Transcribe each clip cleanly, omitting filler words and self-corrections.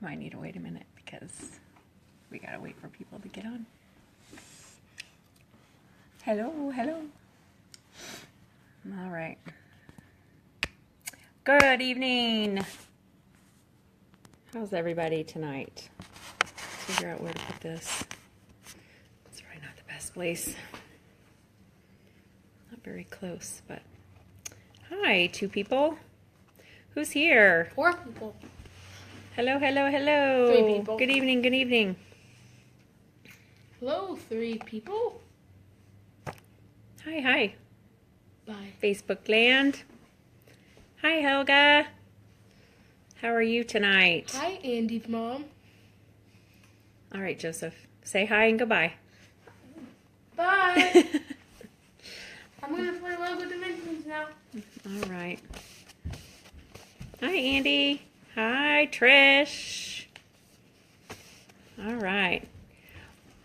Might need to wait a minute because we gotta wait for people to get on. Hello, hello. All right. Good evening. How's everybody tonight? Figure out where to put this. It's probably not the best place. Not very close, but hi, 2 people. Who's here? 4 people. Hello, hello, hello. 3 people. Good evening, good evening. Hello, 3 people. Hi, hi. Bye. Facebook land. Hi, Helga. How are you tonight? Hi, Andy's mom. All right, Joseph. Say hi and goodbye. Bye. I'm going to play Lego Dimensions now. All right. Hi, Andy. Hi, Trish. All right.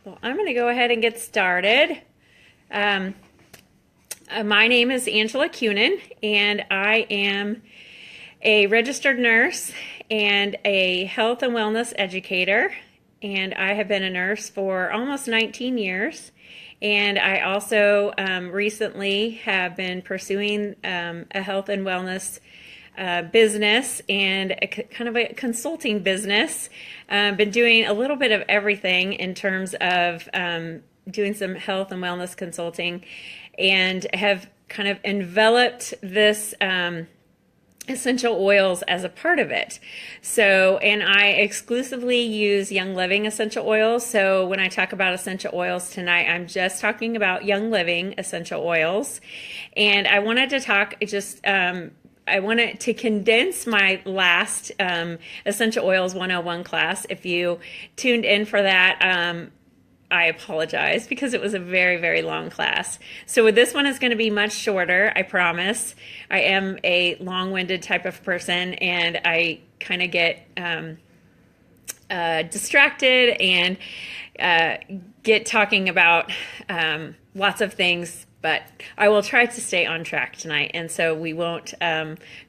Well, I'm going to go ahead and get started. My name is Angela Cunin, and I am a registered nurse and a health and wellness educator. And I have been a nurse for almost 19 years. And I also recently have been pursuing a health and wellness business and kind of a consulting business. Been doing a little bit of everything in terms of doing some health and wellness consulting, and have kind of enveloped this essential oils as a part of it. So, and I exclusively use Young Living essential oils. So when I talk about essential oils tonight, I'm just talking about Young Living essential oils. And I wanted to talk I wanted to condense my last Essential Oils 101 class. If you tuned in for that, I apologize because it was a very, very long class. So with this one, it's going to be much shorter, I promise. I am a long-winded type of person, and I kind of get distracted and get talking about lots of things, but I will try to stay on track tonight, and so we won't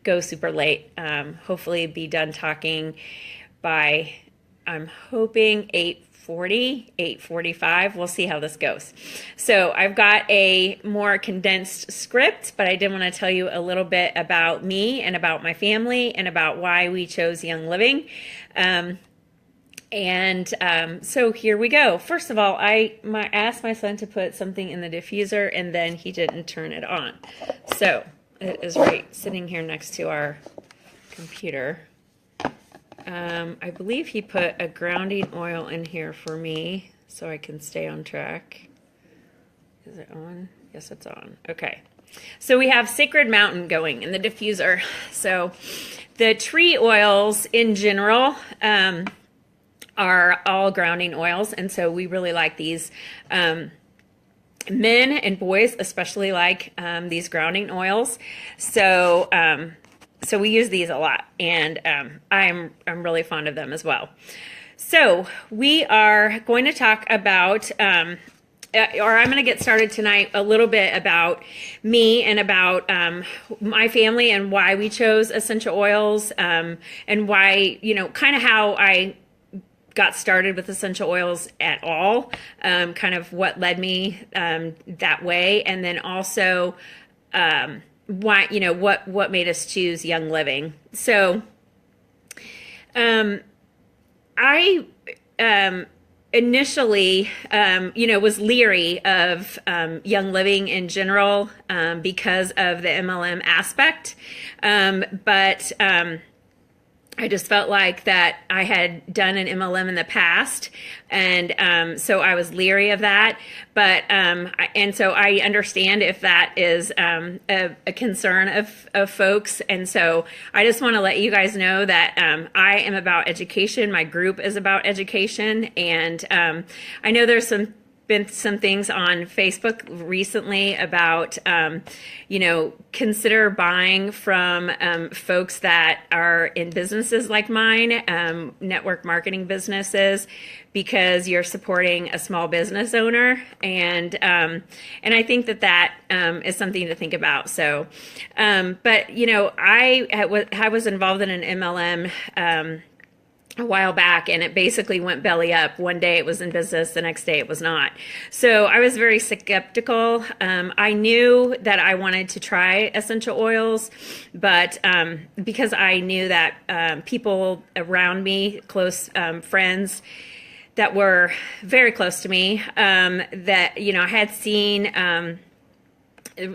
go super late. Hopefully be done talking by, I'm hoping, 8:40, 8:45. We'll see how this goes. So I've got a more condensed script, but I did want to tell you a little bit about me and about my family and about why we chose Young Living. So here we go. First of all, I asked my son to put something in the diffuser, and then he didn't turn it on. So it is right sitting here next to our computer. I believe he put a grounding oil in here for me so I can stay on track. Is it on? Yes, it's on. Okay. So we have Sacred Mountain going in the diffuser. So the tree oils in general are all grounding oils, and so we really like these. Men and boys especially like these grounding oils. So we use these a lot, and I'm really fond of them as well. So we are going to talk about, or I'm going to get started tonight a little bit about me and about my family and why we chose essential oils, and why, kind of how I got started with essential oils at all, kind of what led me that way, and then also why, what made us choose Young Living. So I initially was leery of Young Living in general because of the MLM aspect, but I just felt like that I had done an MLM in the past, and so I was leery of that. But and so I understand if that is a concern of folks, and so I just want to let you guys know that I am about education. My group is about education, and I know there's been some things on Facebook recently about, consider buying from folks that are in businesses like mine, network marketing businesses, because you're supporting a small business owner, and I think that is something to think about. So, but I was involved in an MLM a while back, and it basically went belly up. One day it was in business, the next day it was not. So I was very skeptical. I knew that I wanted to try essential oils, but because I knew that people around me, close friends that were very close to me, that, you know, I had seen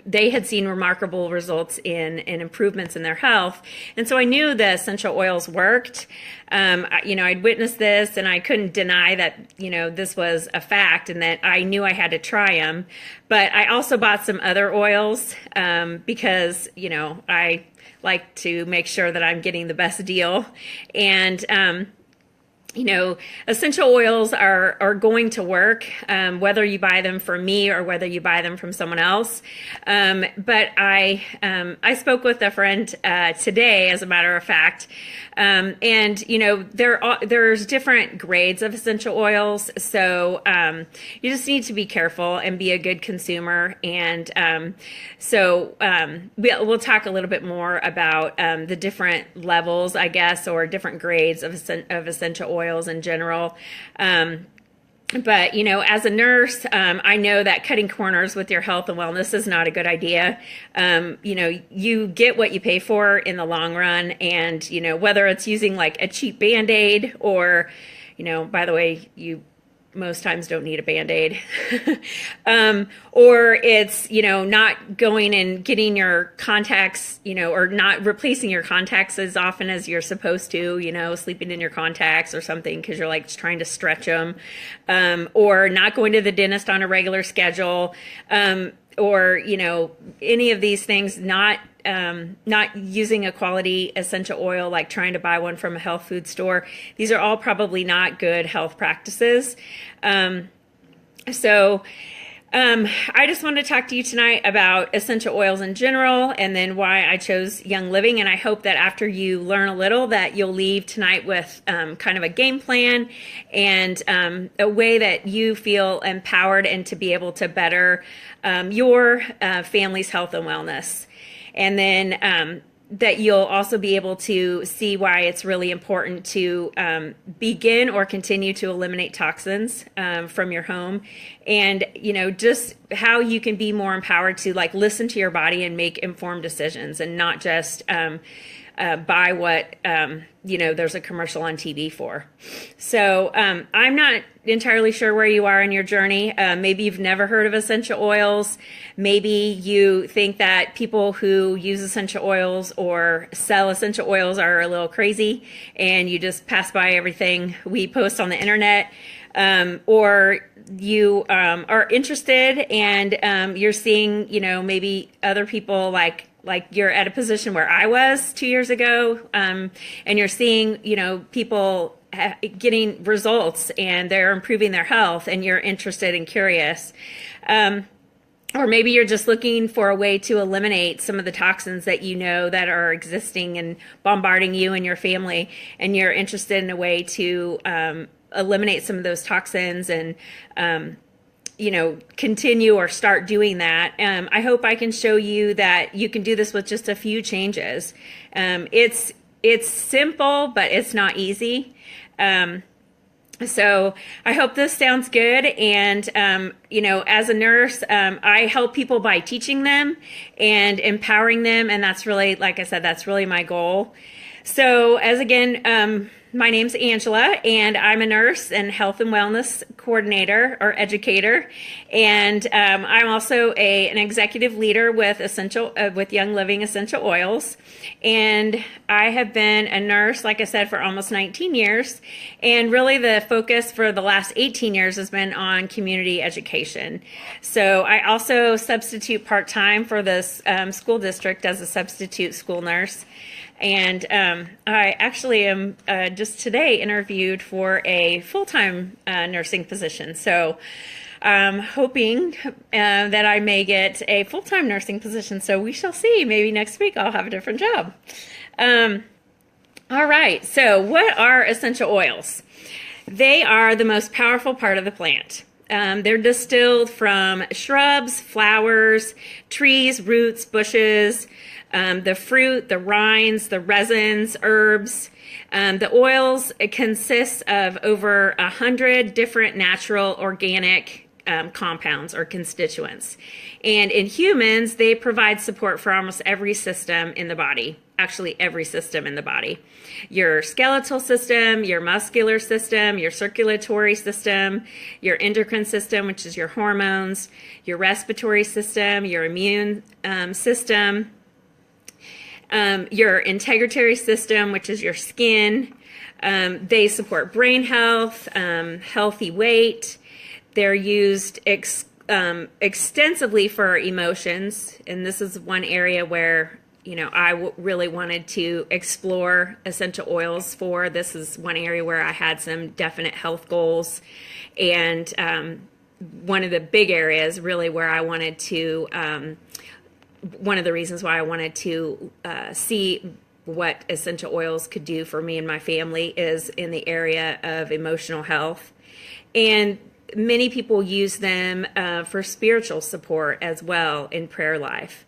they had seen remarkable results in improvements in their health. And so I knew the essential oils worked. You know, I'd witnessed this, and I couldn't deny that, you know, this was a fact and that I knew I had to try them. But I also bought some other oils because, you know, I like to make sure that I'm getting the best deal. And you know, essential oils are going to work, whether you buy them from me or whether you buy them from someone else. But I spoke with a friend today, as a matter of fact, and you know, there's different grades of essential oils, so you just need to be careful and be a good consumer. And so we'll talk a little bit more about the different levels, I guess, or different grades of essential oils in general. But, you know, as a nurse, I know that cutting corners with your health and wellness is not a good idea. You know, you get what you pay for in the long run. And, you know, whether it's using like a cheap Band-Aid or, you know, by the way, you most times don't need a Band-Aid, or it's, you know, not going and getting your contacts, you know, or not replacing your contacts as often as you're supposed to, you know, sleeping in your contacts or something because you're like trying to stretch them, or not going to the dentist on a regular schedule, or, you know, any of these things, not using a quality essential oil, like trying to buy one from a health food store. These are all probably not good health practices. So I just wanted to talk to you tonight about essential oils in general, and then why I chose Young Living. And I hope that after you learn a little, that you'll leave tonight with kind of a game plan and a way that you feel empowered and to be able to better your family's health and wellness. And then that you'll also be able to see why it's really important to begin or continue to eliminate toxins from your home. And, you know, just how you can be more empowered to like listen to your body and make informed decisions, and not just buy what, you know, there's a commercial on TV for. So I'm not entirely sure where you are in your journey. Maybe you've never heard of essential oils. Maybe you think that people who use essential oils or sell essential oils are a little crazy, and you just pass by everything we post on the internet. Or you are interested, and you're seeing, you know, maybe other people like you're at a position where I was 2 years ago, and you're seeing, you know, people getting results and they're improving their health, and you're interested and curious. Or maybe you're just looking for a way to eliminate some of the toxins that you know that are existing and bombarding you and your family, and you're interested in a way to eliminate some of those toxins and you know, continue or start doing that. I hope I can show you that you can do this with just a few changes. It's simple, but it's not easy. So I hope this sounds good. And, you know, as a nurse, I help people by teaching them and empowering them. And that's really, like I said, that's really my goal. So as again, my name's Angela, and I'm a nurse and health and wellness coordinator or educator, and I'm also an executive leader with with Young Living Essential Oils. And I have been a nurse, like I said, for almost 19 years, and really the focus for the last 18 years has been on community education. So I also substitute part-time for this school district as a substitute school nurse. And I actually am just today interviewed for a full-time nursing position. So I'm hoping that I may get a full-time nursing position. So we shall see. Maybe next week I'll have a different job. All right. So what are essential oils? They are the most powerful part of the plant. They're distilled from shrubs, flowers, trees, roots, bushes, the fruit, the rinds, the resins, herbs. The oils consist of over 100 different natural organic compounds or constituents. And in humans, they provide support for almost every system in the body, actually every system in the body. Your skeletal system, your muscular system, your circulatory system, your endocrine system, which is your hormones, your respiratory system, your immune system, your integratory system, which is your skin. They support brain health, healthy weight. They're used extensively for emotions, and this is one area where I really wanted to explore essential oils for. This is one area where I had some definite health goals, and one of the big areas really where I wanted to, one of the reasons why I wanted to see what essential oils could do for me and my family is in the area of emotional health. And many people use them for spiritual support as well in prayer life.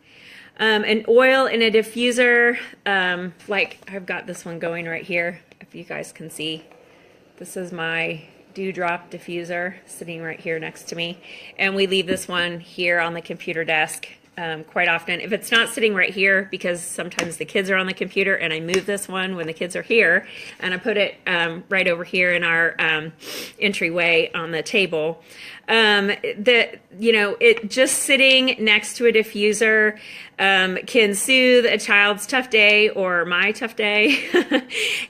An oil in a diffuser, like I've got this one going right here, if you guys can see. This is my dewdrop diffuser sitting right here next to me. And we leave this one here on the computer desk quite often. If it's not sitting right here, because sometimes the kids are on the computer and I move this one when the kids are here, and I put it right over here in our entryway on the table. It just sitting next to a diffuser can soothe a child's tough day or my tough day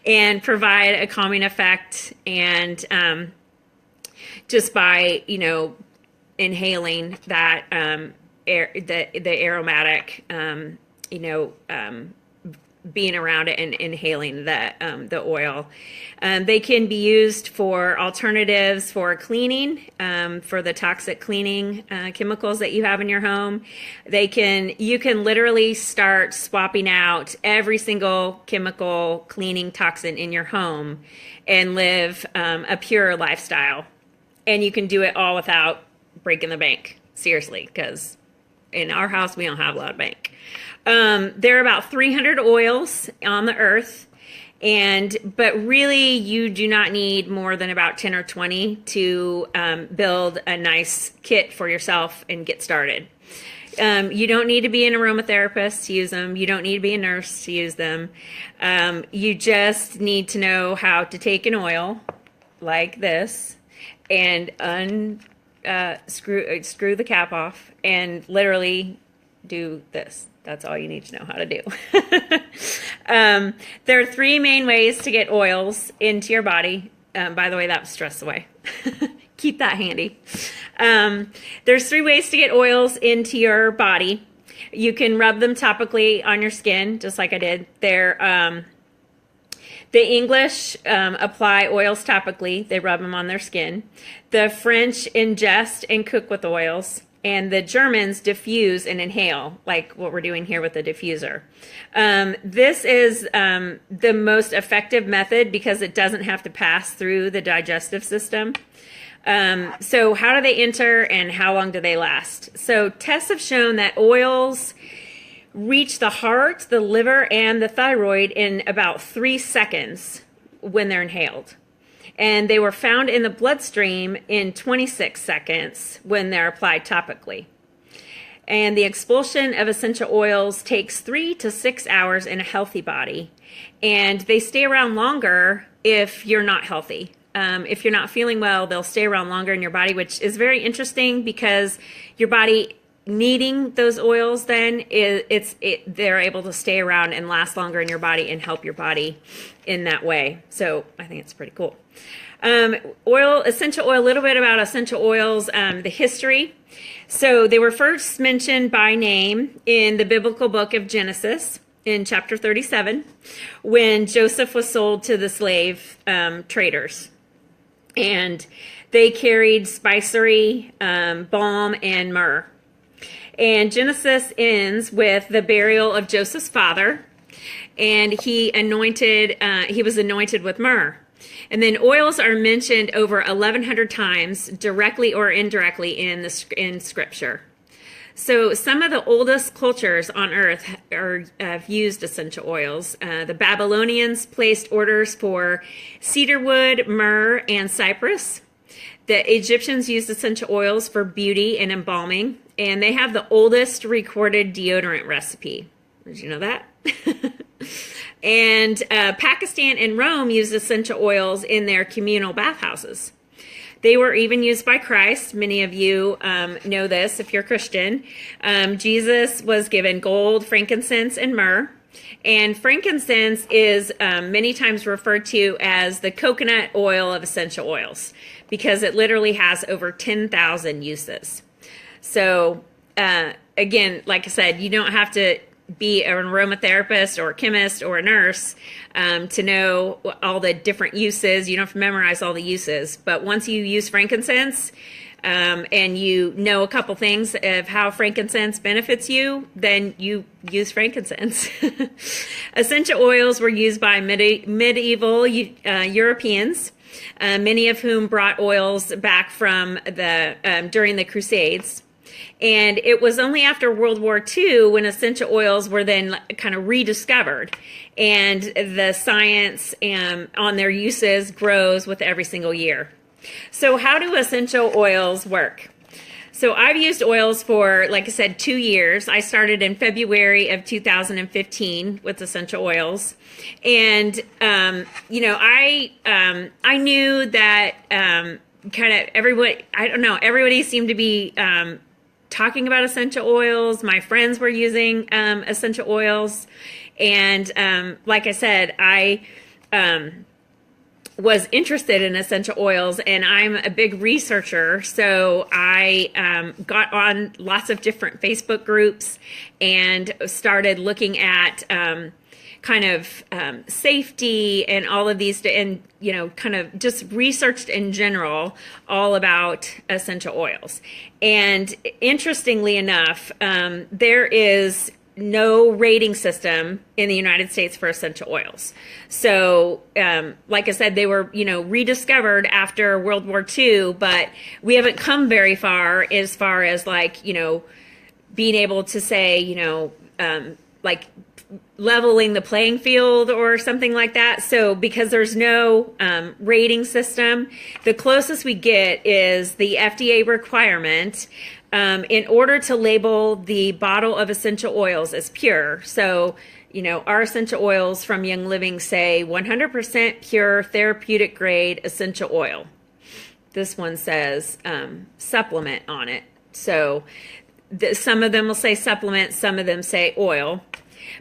and provide a calming effect. And just by, inhaling that the aromatic, being around it and inhaling the oil. They can be used for alternatives for cleaning, for the toxic cleaning chemicals that you have in your home. You can literally start swapping out every single chemical cleaning toxin in your home and live a pure lifestyle. And you can do it all without breaking the bank, seriously, because in our house, we don't have a lot of bank. There are about 300 oils on the earth, but really you do not need more than about 10 or 20 to build a nice kit for yourself and get started. You don't need to be an aromatherapist to use them. You don't need to be a nurse to use them. You just need to know how to take an oil like this and screw the cap off and literally do this. That's all you need to know how to do. There are three main ways to get oils into your body. By the way, that was stress away. Keep that handy. There's three ways to get oils into your body. You can rub them topically on your skin, just like I did. The English apply oils topically. They rub them on their skin. The French ingest and cook with oils. And the Germans diffuse and inhale, like what we're doing here with the diffuser. This is the most effective method because it doesn't have to pass through the digestive system. So how do they enter and how long do they last? So tests have shown that oils reach the heart, the liver, and the thyroid in about 3 seconds when they're inhaled. And they were found in the bloodstream in 26 seconds when they're applied topically. And the expulsion of essential oils takes 3 to 6 hours in a healthy body. And they stay around longer if you're not healthy. If you're not feeling well, they'll stay around longer in your body, which is very interesting because your body needing those oils, then they're able to stay around and last longer in your body and help your body in that way. So I think it's pretty cool. Essential oil, a little bit about essential oils, the history. So they were first mentioned by name in the biblical book of Genesis in chapter 37 when Joseph was sold to the slave traders. And they carried spicery, balm, and myrrh. And Genesis ends with the burial of Joseph's father, and he was anointed with myrrh. And then oils are mentioned over 1,100 times, directly or indirectly in Scripture. So some of the oldest cultures on Earth have used essential oils. The Babylonians placed orders for cedarwood, myrrh, and cypress. The Egyptians used essential oils for beauty and embalming, and they have the oldest recorded deodorant recipe. Did you know that? And Pakistan and Rome used essential oils in their communal bathhouses. They were even used by Christ. Many of you know this if you're Christian. Jesus was given gold, frankincense, and myrrh. And frankincense is many times referred to as the coconut oil of essential oils because it literally has over 10,000 uses. So again, like I said, you don't have to be an aromatherapist or a chemist or a nurse to know all the different uses. You don't have to memorize all the uses. But once you use frankincense and you know a couple things of how frankincense benefits you, then you use frankincense. Essential oils were used by medieval Europeans, many of whom brought oils back from during the Crusades. And it was only after World War II when essential oils were then kind of rediscovered, and the science on their uses grows with every single year. So how do essential oils work? So I've used oils for, like I said, 2 years. I started in February of 2015 with essential oils. And, I knew that kind of everybody seemed to be talking about essential oils. My friends were using essential oils. And like I said, I was interested in essential oils, and I'm a big researcher. So I got on lots of different Facebook groups and started looking at safety and all of these, and kind of just researched in general all about essential oils. And interestingly enough, there is no rating system in the United States for essential oils. So, like I said, they were, rediscovered after World War II, but we haven't come very far as being able to say, leveling the playing field or something like that. So because there's no rating system, the closest we get is the FDA requirement in order to label the bottle of essential oils as pure. So, our essential oils from Young Living say 100% pure therapeutic grade essential oil. This one says supplement on it. So some of them will say supplement, some of them say oil,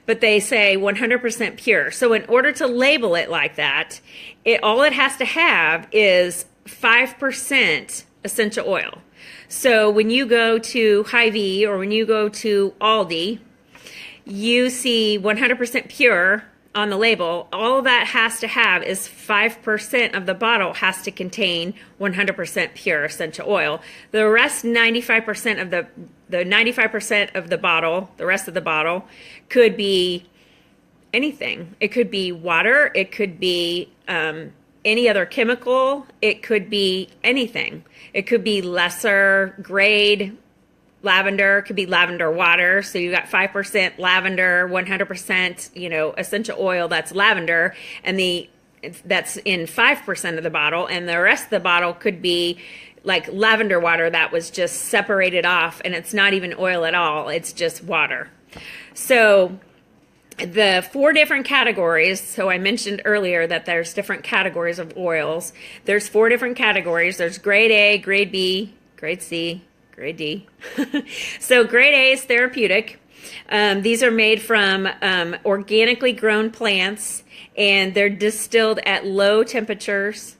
but they say 100% pure. So in order to label it like that, all it has to have is 5% essential oil. So when you go to Hy-Vee or when you go to Aldi, you see 100% pure on the label. All that has to have is 5% of the bottle has to contain 100% pure essential oil. The rest, 95% of the 95% of the bottle, the rest of the bottle could be anything. It could be water. It could be any other chemical. It could be anything. It could be lesser grade lavender. It could be lavender water. So you got 5% lavender, 100%, essential oil that's lavender, and that's in 5% of the bottle, and the rest of the bottle could be like lavender water that was just separated off, and it's not even oil at all. It's just water. So the 4 different categories, so I mentioned earlier that there's different categories of oils. There's 4 different categories. There's grade A, grade B, grade C, grade D. So grade A is therapeutic. These are made from organically grown plants, and they're distilled at low temperatures.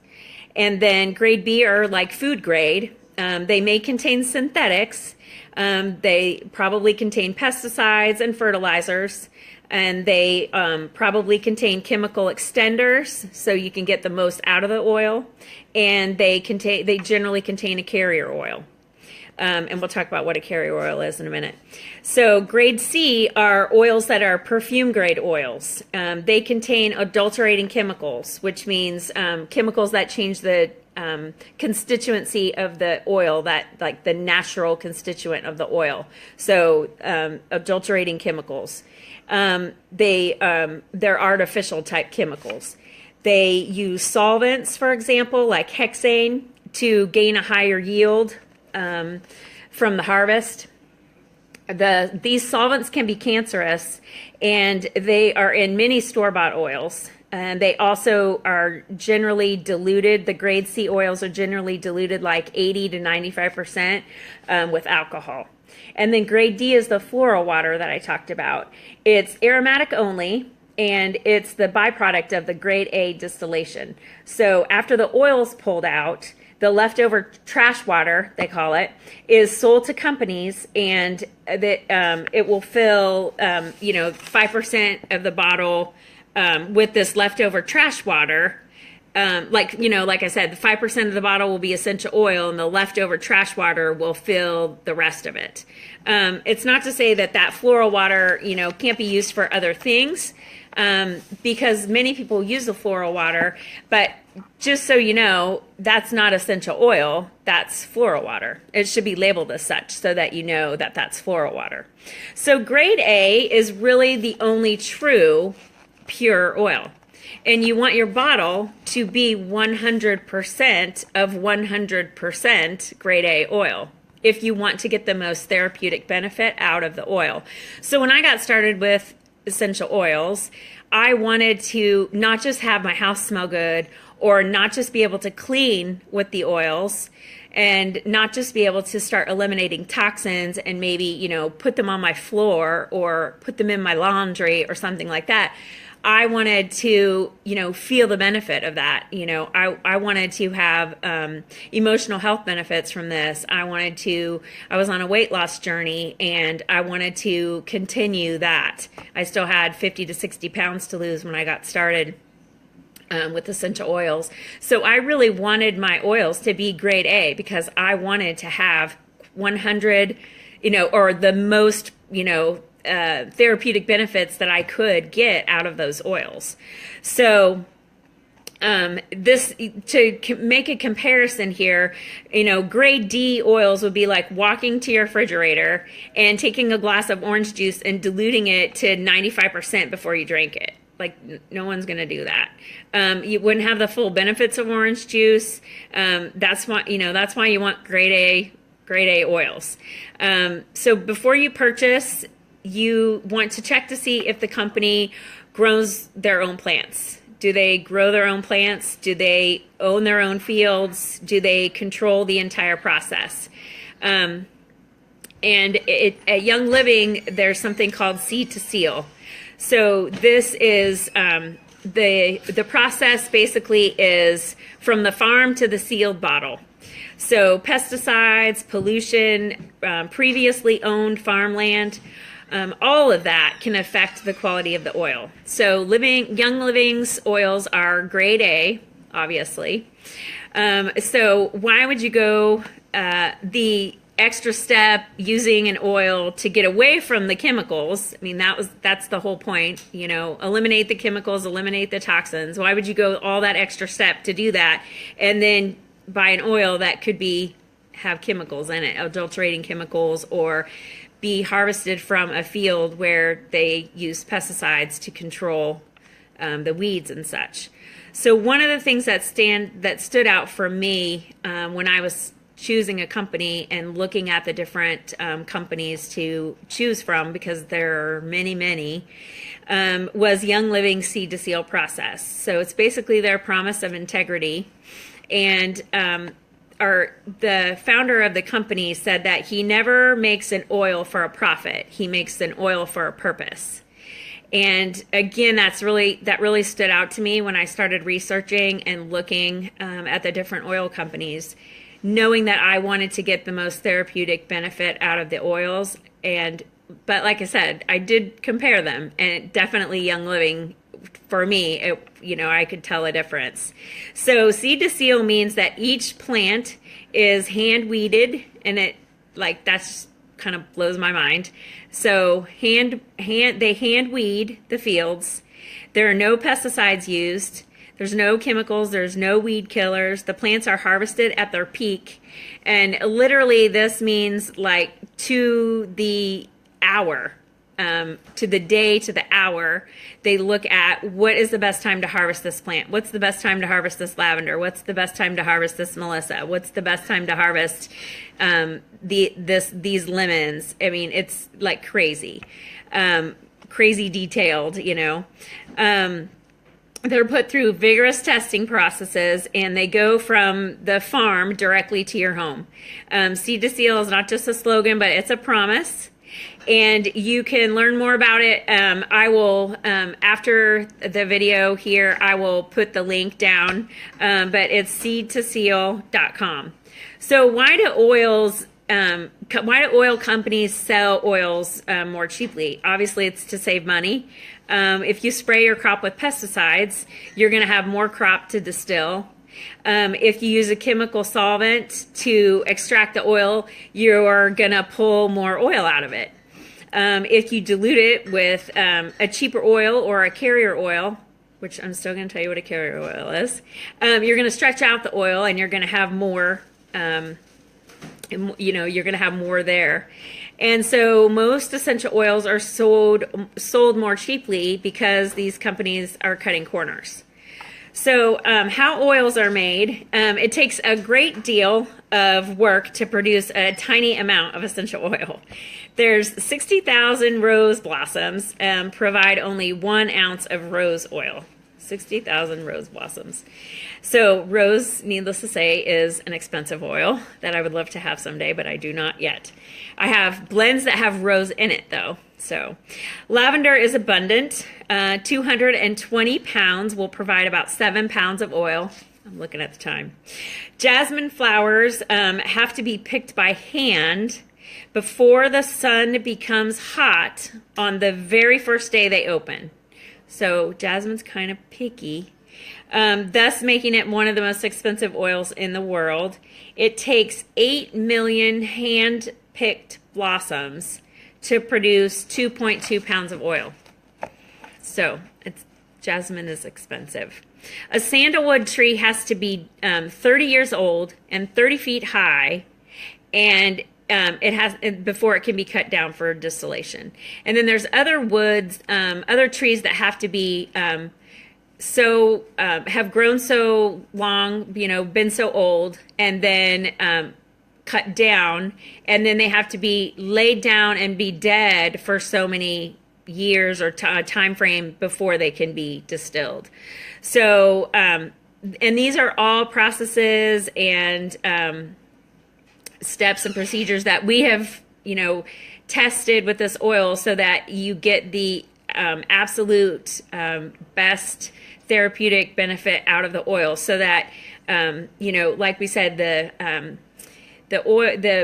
And then grade B are like food grade. They may contain synthetics. They probably contain pesticides and fertilizers. And they probably contain chemical extenders, so you can get the most out of the oil. And they generally contain a carrier oil. And we'll talk about what a carrier oil is in a minute. So grade C are oils that are perfume grade oils. They contain adulterating chemicals, which means chemicals that change the constituency of the oil, that like the natural constituent of the oil. So adulterating chemicals. They're artificial type chemicals. They use solvents, for example, like hexane, to gain a higher yield from the harvest. These solvents can be cancerous, and they are in many store-bought oils. And they also are generally diluted. The grade C oils are generally diluted like 80 to 95% with alcohol. And then grade D is the floral water that I talked about. It's aromatic only, and it's the byproduct of the grade A distillation. So after the oil's pulled out, the leftover trash water, they call it, is sold to companies, and it will fill 5% of the bottle with this leftover trash water. Like I said, the 5% of the bottle will be essential oil, and the leftover trash water will fill the rest of it. It's not to say that floral water, can't be used for other things, because many people use the floral water, but just so you know, that's not essential oil, that's floral water. It should be labeled as such so that you know that that's floral water. So grade A is really the only true pure oil. And you want your bottle to be 100% of 100% grade A oil if you want to get the most therapeutic benefit out of the oil. So when I got started with essential oils, I wanted to not just have my house smell good, or not just be able to clean with the oils, and not just be able to start eliminating toxins and maybe, put them on my floor or put them in my laundry or something like that. I wanted to, feel the benefit of that. I wanted to have emotional health benefits from this. I was on a weight loss journey, and I wanted to continue that. I still had 50 to 60 pounds to lose when I got started with essential oils. So I really wanted my oils to be grade A, because I wanted to have 100, or the most, therapeutic benefits that I could get out of those oils. So to make a comparison here, grade D oils would be like walking to your refrigerator and taking a glass of orange juice and diluting it to 95% before you drink it. Like, no one's going to do that. You wouldn't have the full benefits of orange juice. That's why you want grade A oils. So before you purchase, you want to check to see if the company grows their own plants. Do they grow their own plants? Do they own their own fields? Do they control the entire process? And at Young Living, there's something called seed to seal. So this is the process basically is from the farm to the sealed bottle. So pesticides, pollution, previously owned farmland, all of that can affect the quality of the oil. So Young Living's oils are grade A, obviously. So why would you go the extra step using an oil to get away from the chemicals? I mean, that's the whole point, eliminate the chemicals, eliminate the toxins. Why would you go all that extra step to do that and then buy an oil that could have chemicals in it, adulterating chemicals, or be harvested from a field where they use pesticides to control the weeds and such? So one of the things that stood out for me when I was choosing a company and looking at the different companies to choose from, because there are many, was Young Living seed to seal process. So it's basically their promise of integrity. And the founder of the company said that he never makes an oil for a profit. He makes an oil for a purpose. And again, that really stood out to me when I started researching and looking at the different oil companies, knowing that I wanted to get the most therapeutic benefit out of the oils. But like I said, I did compare them, and definitely Young Living, for me, I could tell a difference. So seed to seal means that each plant is hand weeded, and that's kind of blows my mind. So they hand weed the fields. There are no pesticides used. There's no chemicals, there's no weed killers. The plants are harvested at their peak. And literally this means like to the hour, to the day, to the hour, they look at what is the best time to harvest this plant. What's the best time to harvest this lavender? What's the best time to harvest this Melissa? What's the best time to harvest these lemons? I mean, it's like crazy, crazy detailed, you know. They're put through vigorous testing processes, and they go from the farm directly to your home. Seed to Seal is not just a slogan, but it's a promise. And you can learn more about it. I will, after the video here, I will put the link down, but it's seedtoseal.com. So why do oil companies sell oils more cheaply? Obviously, it's to save money. If you spray your crop with pesticides, you're going to have more crop to distill. If you use a chemical solvent to extract the oil, you're going to pull more oil out of it. If you dilute it with a cheaper oil or a carrier oil, which I'm still going to tell you what a carrier oil is, you're going to stretch out the oil and you're going to have more, you know, you're going to have more there. And so most essential oils are sold more cheaply because these companies are cutting corners. So how oils are made, it takes a great deal of work to produce a tiny amount of essential oil. There's 60,000 rose blossoms, provide only 1 ounce of rose oil. 60,000 rose blossoms. So rose, needless to say, is an expensive oil that I would love to have someday, but I do not yet. I have blends that have rose in it, though. So lavender is abundant. 220 pounds will provide about 7 pounds of oil. I'm looking at the time. Jasmine flowers have to be picked by hand before the sun becomes hot on the very first day they open. So jasmine's kind of picky, thus making it one of the most expensive oils in the world. It takes 8 million hand-picked blossoms to produce 2.2 pounds of oil. So jasmine is expensive. A sandalwood tree has to be 30 years old and 30 feet high, and it has before it can be cut down for distillation. And then there's other woods, other trees that have to be have grown so long, you know, been so old, and then cut down, and then they have to be laid down and be dead for so many years or time frame before they can be distilled. So, and these are all processes and steps and procedures that we have, you know, tested with this oil so that you get the absolute best therapeutic benefit out of the oil, so that you know, like we said, the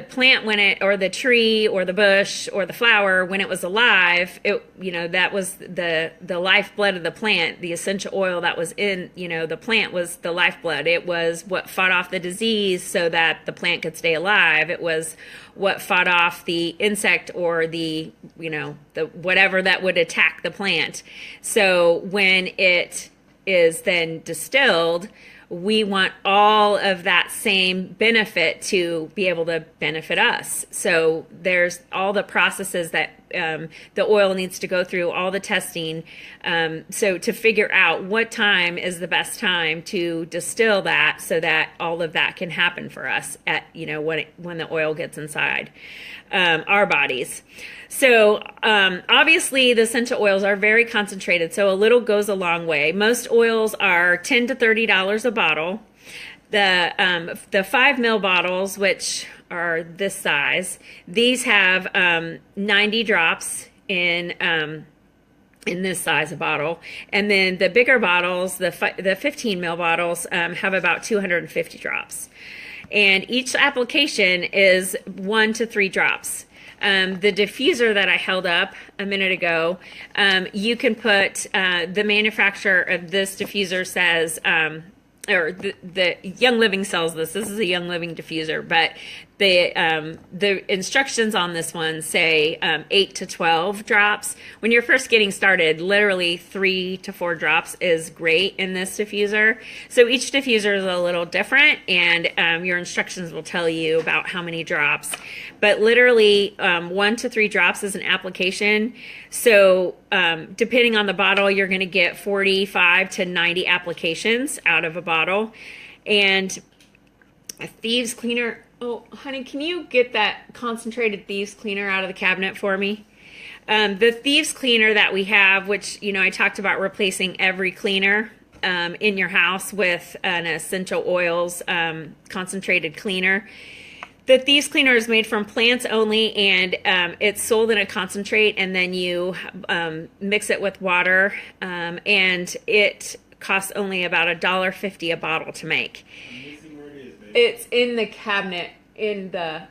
plant when it, or the tree or the bush or the flower when it was alive, it, you know, that was the lifeblood of the plant. The essential oil that was in, you know, the plant was the lifeblood. It was what fought off the disease so that the plant could stay alive. It was what fought off the insect or the, you know, the whatever that would attack the plant. So when it is then distilled, we want all of that same benefit to be able to benefit us. So there's all the processes that the oil needs to go through, all the testing. So to figure out what time is the best time to distill that, so that all of that can happen for us at, you know, when the oil gets inside our bodies. So obviously the essential oils are very concentrated, so a little goes a long way. Most oils are $10 to $30 a bottle. The 5 ml bottles, which are this size, these have 90 drops in this size of bottle, and then the bigger bottles, the 15 ml bottles, have about 250 drops. And each application is 1 to 3 drops. The diffuser that I held up a minute ago, you can put, the manufacturer of this diffuser says, or the Young Living sells this. This is a Young Living diffuser, but the instructions on this one say 8 to 12 drops. When you're first getting started, literally 3 to 4 drops is great in this diffuser. So each diffuser is a little different, and your instructions will tell you about how many drops. But literally 1 to 3 drops is an application. So depending on the bottle, you're going to get 45 to 90 applications out of a bottle. And a thieves cleaner. Oh, honey, can you get that concentrated thieves cleaner out of the cabinet for me? The thieves cleaner that we have, which, I talked about replacing every cleaner in your house with an essential oils concentrated cleaner. The thieves cleaner is made from plants only, and it's sold in a concentrate, and then you mix it with water, and it costs only about $1.50 a bottle to make. It's in the cabinet in the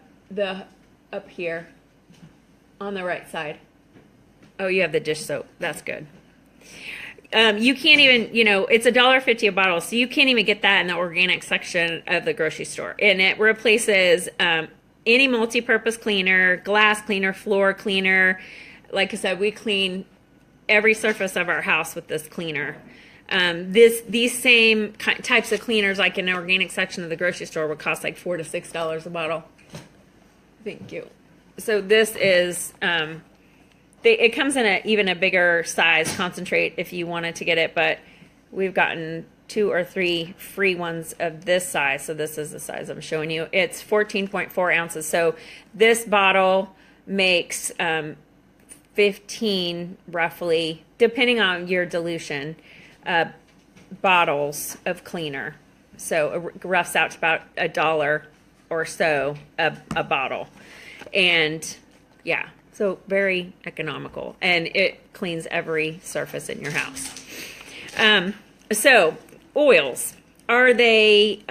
up here on the right side. Oh, you have the dish soap. That's good. You can't even, it's $1.50 a bottle, so you can't even get that in the organic section of the grocery store. And it replaces any multi-purpose cleaner, glass cleaner, floor cleaner. Like I said, we clean every surface of our house with this cleaner. These same types of cleaners, like in the organic section of the grocery store, would cost like $4 to $6 a bottle. Thank you. So this is, it comes in even a bigger size concentrate if you wanted to get it, but we've gotten 2 or 3 free ones of this size. So this is the size I'm showing you. It's 14.4 ounces. So this bottle makes 15 roughly, depending on your dilution, bottles of cleaner. So it roughs out to about $1 or so a bottle. And yeah, so very economical, and it cleans every surface in your house. So oils, are they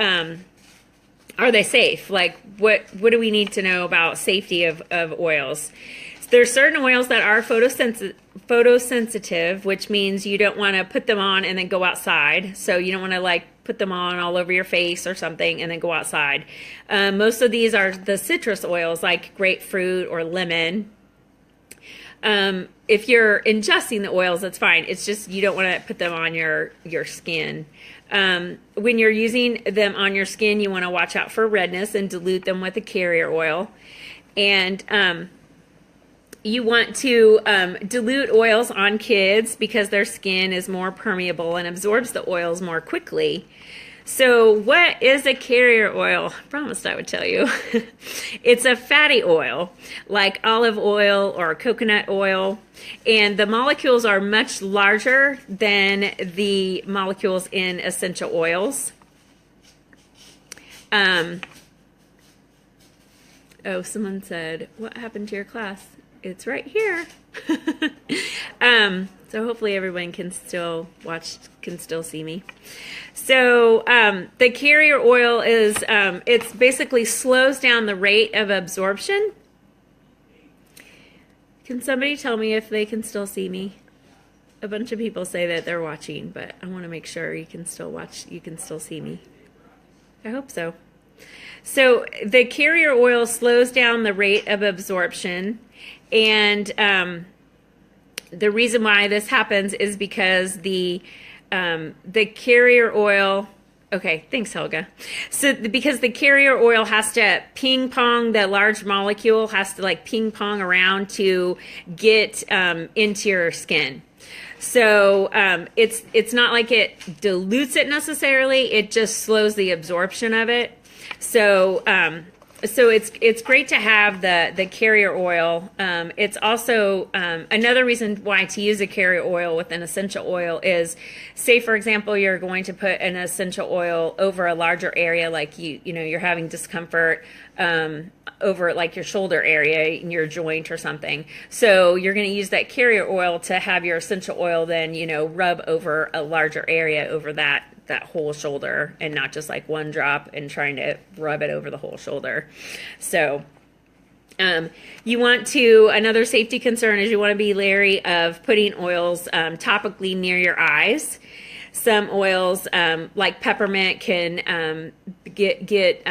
safe? Like what do we need to know about safety of oils? There's certain oils that are photosensitive, which means you don't want to put them on and then go outside. So you don't want to put them on all over your face or something and then go outside. Most of these are the citrus oils like grapefruit or lemon. If you're ingesting the oils, that's fine. It's just you don't want to put them on your skin. When you're using them on your skin, you want to watch out for redness and dilute them with a carrier oil. And you want to dilute oils on kids because their skin is more permeable and absorbs the oils more quickly. So what is a carrier oil? I promised I would tell you. It's a fatty oil like olive oil or coconut oil, and the molecules are much larger than the molecules in essential oils. Oh, someone said, what happened to your class? It's right here. So hopefully everyone can still watch, can still see me. So the carrier oil is, it's basically slows down the rate of absorption. Can somebody tell me if they can still see me? A bunch of people say that they're watching, but I want to make sure you can still watch, you can still see me. I hope so. So the carrier oil slows down the rate of absorption, and the reason why this happens is because the carrier oil, okay, thanks Helga. So because the carrier oil has to ping pong, the large molecule has to ping pong around to get into your skin. So it's not like it dilutes it necessarily, it just slows the absorption of it. So so it's great to have the carrier oil. It's also another reason why to use a carrier oil with an essential oil is, say for example, you're going to put an essential oil over a larger area, like you're having discomfort over like your shoulder area in your joint or something. So you're going to use that carrier oil to have your essential oil then rub over a larger area over that whole shoulder, and not just like one drop and trying to rub it over the whole shoulder. So you want to, another safety concern is you want to be leery of putting oils topically near your eyes. Some oils like peppermint can get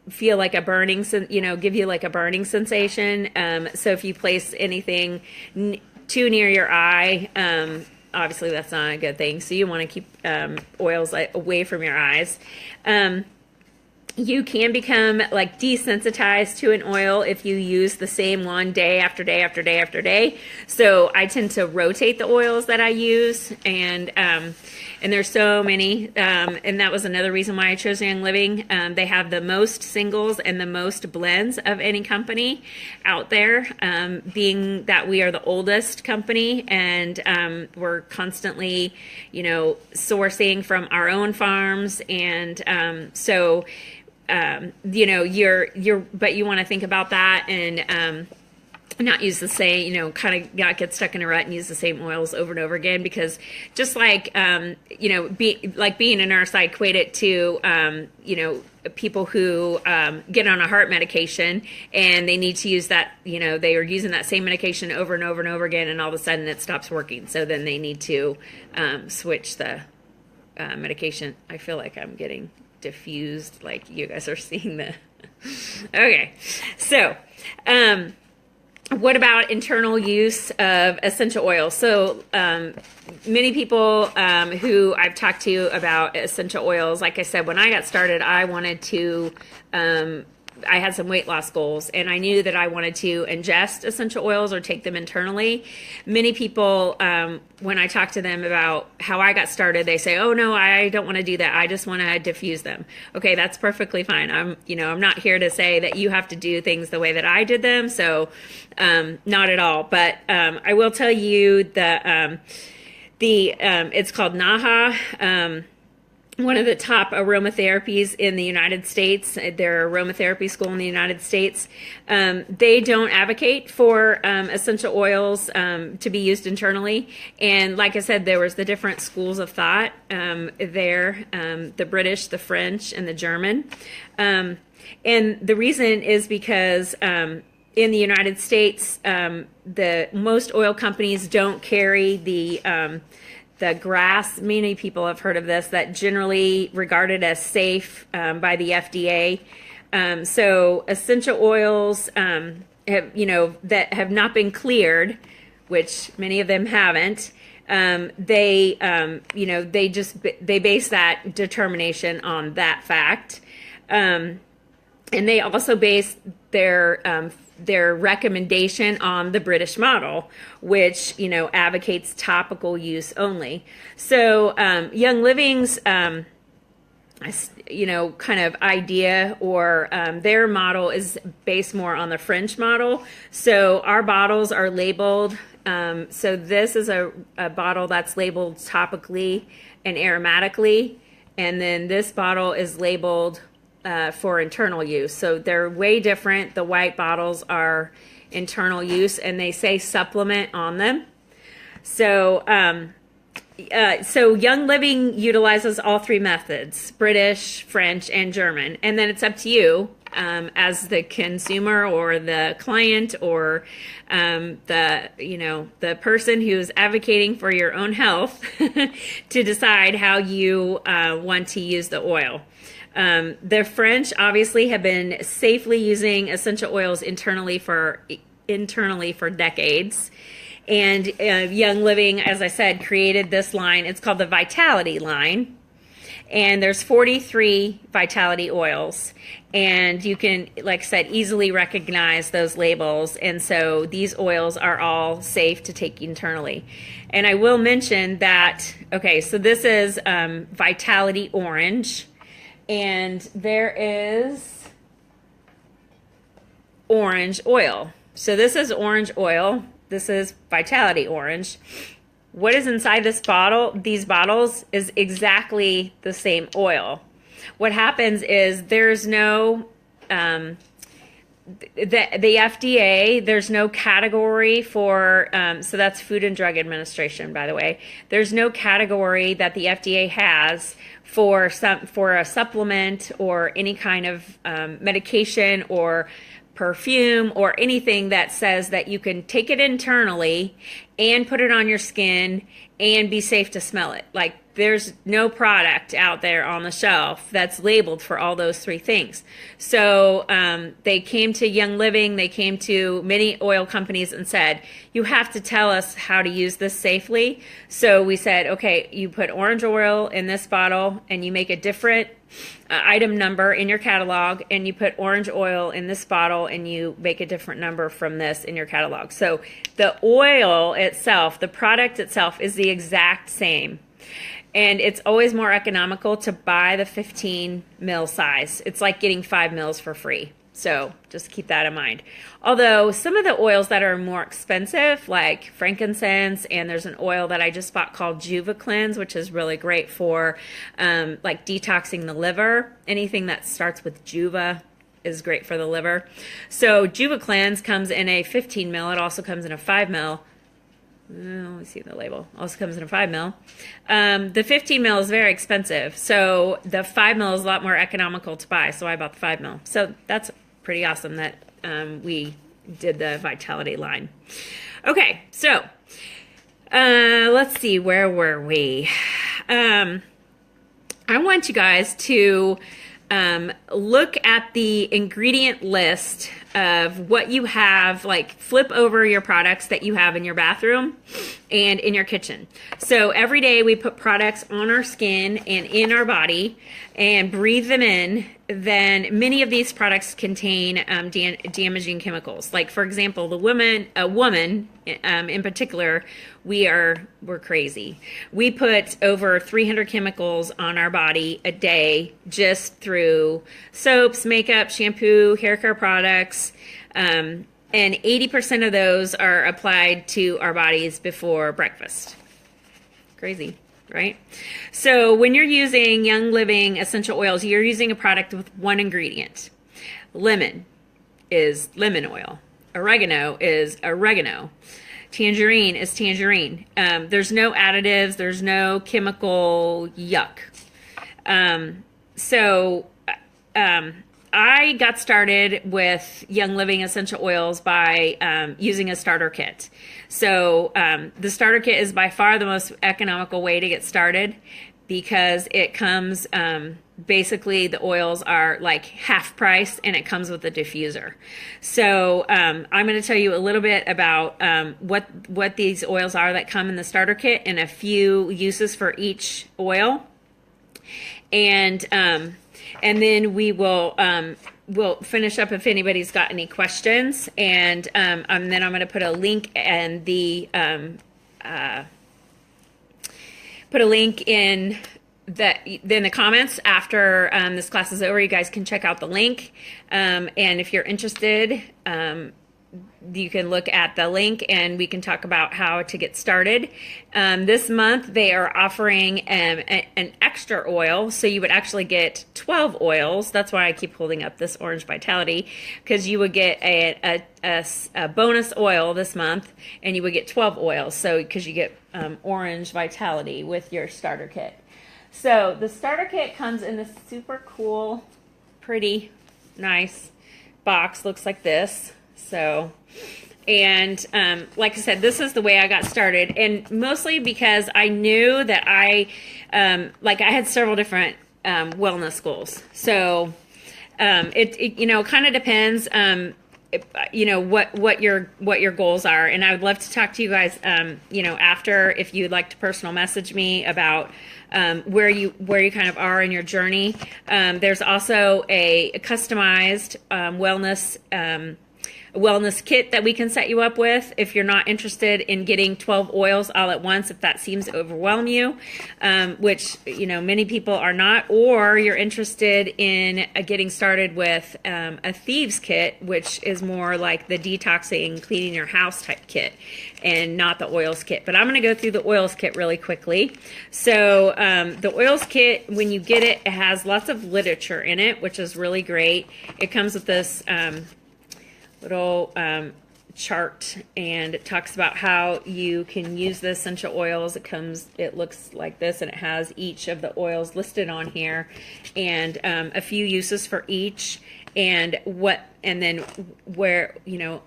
feel like a burning, give you like a burning sensation. So if you place anything too near your eye, obviously that's not a good thing. So you want to keep oils away from your eyes. You can become like desensitized to an oil if you use the same one day after day after day after day. So I tend to rotate the oils that I use, and there's so many, and that was another reason why I chose Young Living. They have the most singles and the most blends of any company out there, being that we are the oldest company, and we're constantly, sourcing from our own farms, and but you want to think about that and not use the same, kind of not get stuck in a rut and use the same oils over and over again, because just like, being a nurse, I equate it to, people who get on a heart medication and they need to use that, they are using that same medication over and over and over again, and all of a sudden it stops working. So then they need to switch the medication. I feel like I'm getting diffused, like you guys are seeing the okay. So what about internal use of essential oils? So many people who I've talked to about essential oils, like I said, when I got started, I wanted to I had some weight loss goals, and I knew that I wanted to ingest essential oils or take them internally. Many people, when I talk to them about how I got started, they say, "Oh no, I don't want to do that. I just want to diffuse them." Okay, that's perfectly fine. I'm not here to say that you have to do things the way that I did them. So, not at all. But I will tell you that it's called NAHA. One of the top aromatherapies in the United States, their aromatherapy school in the United States, they don't advocate for essential oils to be used internally. And like I said, there was the different schools of thought there, the British, the French, and the German. And the reason is because in the United States, the most oil companies don't carry the GRAS. Many people have heard of this, that generally regarded as safe by the FDA. So essential oils that have not been cleared, which many of them haven't, they base that determination on that fact. And they also base their recommendation on the British model, which, advocates topical use only. So Young Living's, kind of idea, or their model is based more on the French model. So our bottles are labeled. So this is a bottle that's labeled topically and aromatically. And then this bottle is labeled for internal use. So they're way different. The white bottles are internal use, and they say supplement on them. So so Young Living utilizes all three methods: British, French, and German. And then it's up to you as the consumer or the client or the person who's advocating for your own health to decide how you want to use the oil. The French obviously have been safely using essential oils internally for decades. And Young Living, as I said, created this line. It's called the Vitality line. And there's 43 Vitality oils. And you can, like I said, easily recognize those labels. And so these oils are all safe to take internally. And I will mention that, okay, so this is Vitality Orange. And there is orange oil. So this is orange oil. This is Vitality Orange. What is inside this bottle, these bottles, is exactly the same oil. What happens is there's no, the FDA, there's no category for, so that's Food and Drug Administration, by the way. There's no category that the FDA has for a supplement or any kind of medication or perfume or anything that says that you can take it internally and put it on your skin and be safe to smell it. Like, there's no product out there on the shelf that's labeled for all those three things. So they came to Young Living, they came to many oil companies and said, you have to tell us how to use this safely. So we said, okay, you put orange oil in this bottle and you make a different item number in your catalog, and you put orange oil in this bottle and you make a different number from this in your catalog. So the oil itself, the product itself, is the exact same. And it's always more economical to buy the 15 mil size. It's like getting 5 mils for free. So just keep that in mind. Although some of the oils that are more expensive, like frankincense, and there's an oil that I just bought called Juva Cleanse, which is really great for like detoxing the liver. Anything that starts with Juva is great for the liver. So Juva Cleanse comes in a 15 mil. It also comes in a 5 mil. Let me see the label. Also comes in a 5 mil. The 15 mil is very expensive. So the 5 mil is a lot more economical to buy. So I bought the 5 mil. So that's pretty awesome that we did the Vitality line. Okay, so let's see, where were we? I want you guys to look at the ingredient list of what you have, like flip over your products that you have in your bathroom and in your kitchen. So every day we put products on our skin and in our body and breathe them in. Then many of these products contain damaging chemicals. Like, for example, a woman in particular, we're crazy. We put over 300 chemicals on our body a day just through soaps, makeup, shampoo, hair care products, and 80% of those are applied to our bodies before breakfast. Crazy, right? So when you're using Young Living essential oils, you're using a product with one ingredient. Lemon is lemon oil. Oregano is oregano. Tangerine is tangerine. There's no additives. There's no chemical yuck. I got started with Young Living essential oils by using a starter kit. So the starter kit is by far the most economical way to get started because it comes, basically the oils are like half price and it comes with a diffuser. So I'm going to tell you a little bit about what these oils are that come in the starter kit and a few uses for each oil. And then we'll finish up if anybody's got any questions. And then I'm going to put a link in the in the comments after this class is over. You guys can check out the link. And if you're interested, you can look at the link and we can talk about how to get started. This month they are offering an extra oil, so you would actually get 12 oils. That's why I keep holding up this Orange Vitality, because you would get a bonus oil this month and you would get 12 oils. So because you get Orange Vitality with your starter kit. So the starter kit comes in this super cool, pretty, nice box. Looks like this. So, and like I said, this is the way I got started, and mostly because I knew that I had several different wellness goals. So it kind of depends what your goals are, and I would love to talk to you guys after, if you'd like to personal message me about where you kind of are in your journey. There's also a customized wellness kit that we can set you up with if you're not interested in getting 12 oils all at once, if that seems to overwhelm you, which many people are not, or you're interested in getting started with a thieves kit, which is more like the detoxing, cleaning your house type kit and not the oils kit. But I'm going to go through the oils kit really quickly. So the oils kit, when you get it, it has lots of literature in it, which is really great. It comes with this little chart, and it talks about how you can use the essential oils. It looks like this, and it has each of the oils listed on here, and a few uses for each, and then where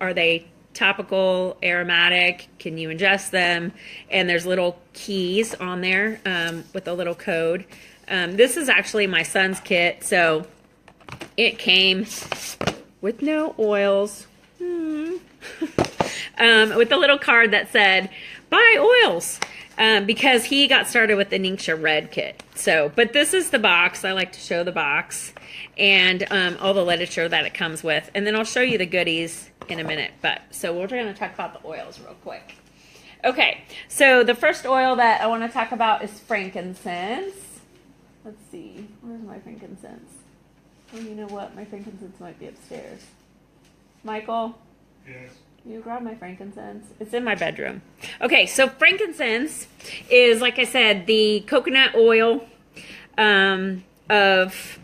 are they topical, aromatic. Can you ingest them? And there's little keys on there with a little code. This is actually my son's kit, so it came with no oils. With a little card that said, buy oils, because he got started with the Ningxia Red kit. So, but this is the box. I like to show the box and all the literature that it comes with. And then I'll show you the goodies in a minute. But so we're going to talk about the oils real quick. Okay, so the first oil that I want to talk about is frankincense. Let's see, where's my frankincense? Oh, you know what? My frankincense might be upstairs. Michael? Yes. You grab my frankincense. It's in my bedroom. Okay, so frankincense is, like I said, the coconut oil of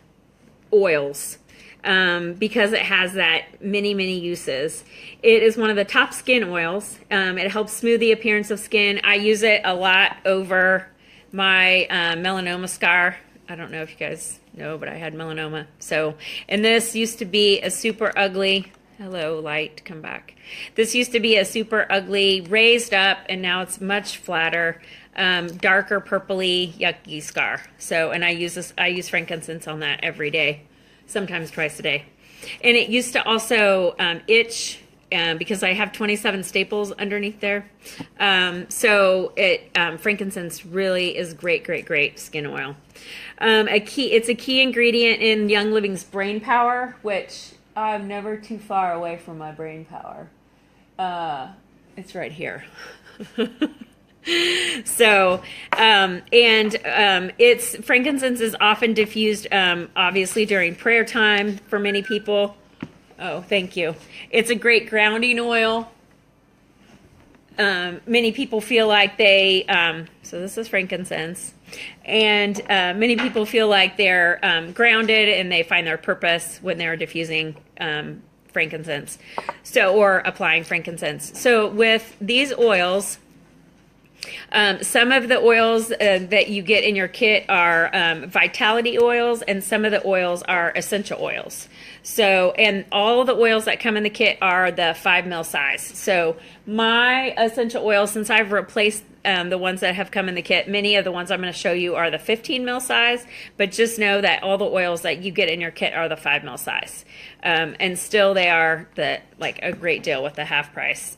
oils because it has that many uses. It is one of the top skin oils. It helps smooth the appearance of skin. I use it a lot over my melanoma scar. I don't know if you guys know, but I had melanoma. So, and this used to be a super ugly... Hello, light, come back. This used to be a super ugly, raised up, and now it's much flatter, darker, purpley, yucky scar. So, and I use frankincense on that every day, sometimes twice a day. And it used to also itch because I have 27 staples underneath there. So frankincense really is great skin oil. It's a key ingredient in Young Living's brain power, which I'm never too far away from my brain power. It's right here. So, it's frankincense is often diffused, obviously during prayer time for many people. Oh, thank you. It's a great grounding oil. Many people feel like they, so this is frankincense, and many people feel like they're grounded and they find their purpose when they're diffusing frankincense, or applying frankincense. So with these oils, some of the oils that you get in your kit are vitality oils, and some of the oils are essential oils. So, and all of the oils that come in the kit are the 5 ml size. So my essential oils, since I've replaced the ones that have come in the kit, many of the ones I'm going to show you are the 15 ml size, but just know that all the oils that you get in your kit are the 5 ml size. And still they are like a great deal with the half price.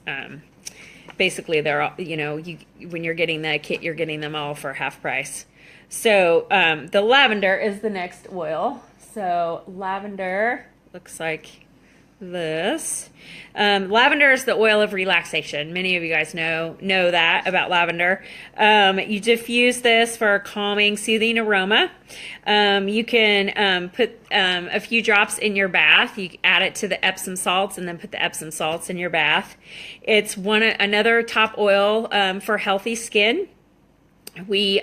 Basically, they're all, when you're getting that kit, you're getting them all for half price. So the lavender is the next oil. So lavender looks like this. Lavender is the oil of relaxation. Many of you guys know that about lavender. You diffuse this for a calming, soothing aroma. You can put a few drops in your bath. You add it to the Epsom salts and then put the Epsom salts in your bath. It's another top oil for healthy skin. We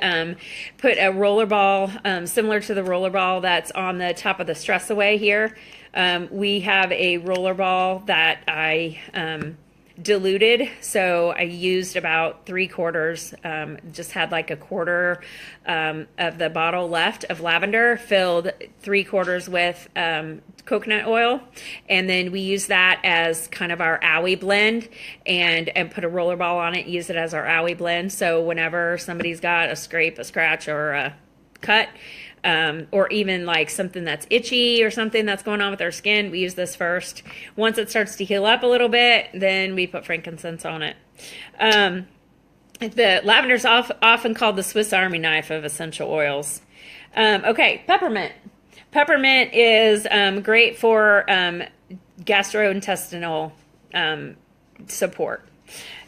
put a roller ball, similar to the roller ball that's on the top of the Stress Away here. We have a roller ball that I diluted, so I used about 3/4, just had like a quarter of the bottle left of lavender, filled 3/4 with coconut oil, and then we use that as kind of our owie blend, and put a roller ball on it, use it as our owie blend. So whenever somebody's got a scrape, a scratch, or a cut, or even like something that's itchy or something that's going on with their skin, we use this first. Once it starts to heal up a little bit, then we put frankincense on it. The lavender is often called the Swiss Army knife of essential oils. Okay, peppermint. Peppermint is great for gastrointestinal support.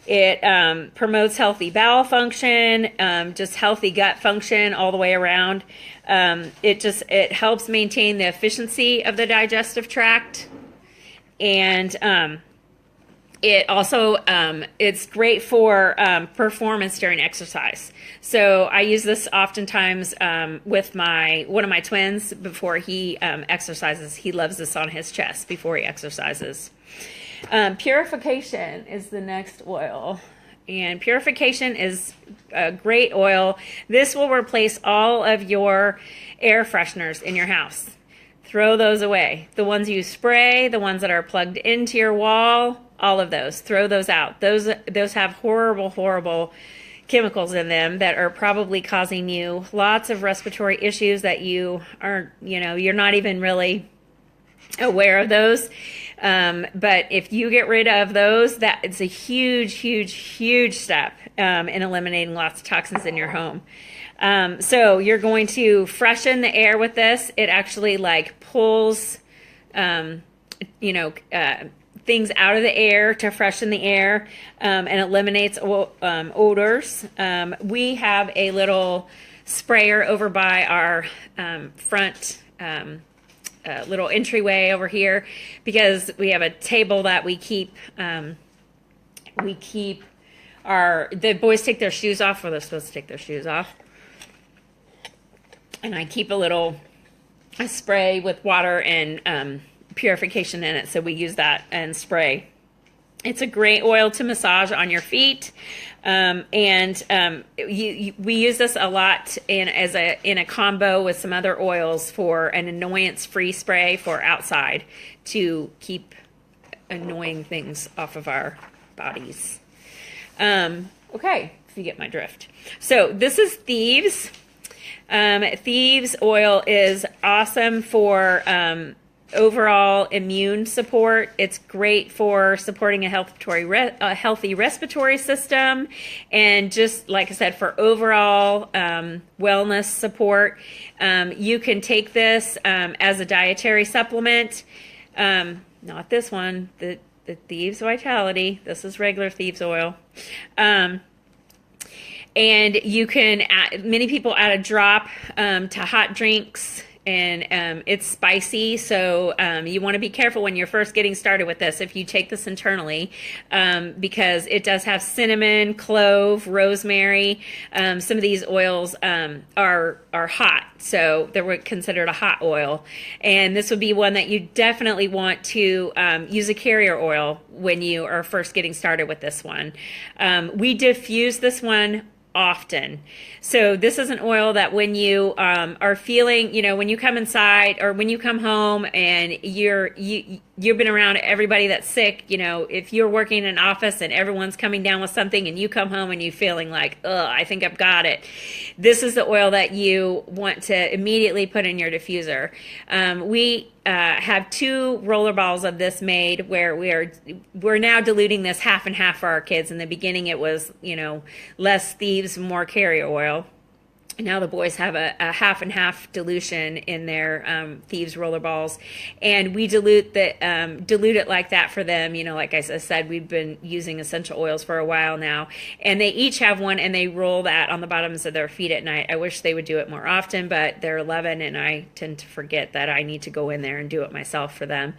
It promotes healthy bowel function, just healthy gut function all the way around. It helps maintain the efficiency of the digestive tract, and it also it's great for performance during exercise. So I use this oftentimes with one of my twins before he exercises. He loves this on his chest before he exercises. Purification is the next oil, and purification is a great oil. This will replace all of your air fresheners in your house. throw those away. The ones you spray, the ones that are plugged into your wall, all of those, throw those out. Those have horrible, horrible chemicals in them that are probably causing you lots of respiratory issues that you aren't, you're not even really aware of those. But if you get rid of those, that it's a huge, huge, huge step in eliminating lots of toxins in your home. So you're going to freshen the air with this. It actually like pulls, things out of the air to freshen the air, and eliminates odors. We have a little sprayer over by our front little entryway over here because we have a table that we keep the boys take their shoes off, or they're supposed to take their shoes off. And I keep a spray with water and purification in it, so we use that and spray. It's a great oil to massage on your feet, we use this a lot in a combo with some other oils for an annoyance-free spray for outside to keep annoying things off of our bodies. Okay, if you get my drift. So this is Thieves. Thieves oil is awesome for overall immune support. It's great for supporting a healthy respiratory system, and just like I said, for overall wellness support. You can take this as a dietary supplement. Not this one, the Thieves Vitality. This is regular Thieves oil. And you can many people add a drop to hot drinks, and it's spicy, so you want to be careful when you're first getting started with this if you take this internally, because it does have cinnamon, clove, rosemary. Some of these oils are hot, so they're considered a hot oil, and this would be one that you definitely want to use a carrier oil when you are first getting started with this one. We diffuse this one often. So this is an oil that when you are feeling, when you come inside or when you come home and you've been around everybody that's sick, if you're working in an office and everyone's coming down with something and you come home and you're feeling like, I think I've got it. This is the oil that you want to immediately put in your diffuser. We have 2 roller balls of this made where we're now diluting this half and half for our kids. In the beginning it was, less Thieves, more carrier oil. Now the boys have a half and half dilution in their Thieves roller balls, and we dilute it like that for them. Like I said, we've been using essential oils for a while now, and they each have one, and they roll that on the bottoms of their feet at night. I wish they would do it more often, but they're 11, and I tend to forget that I need to go in there and do it myself for them.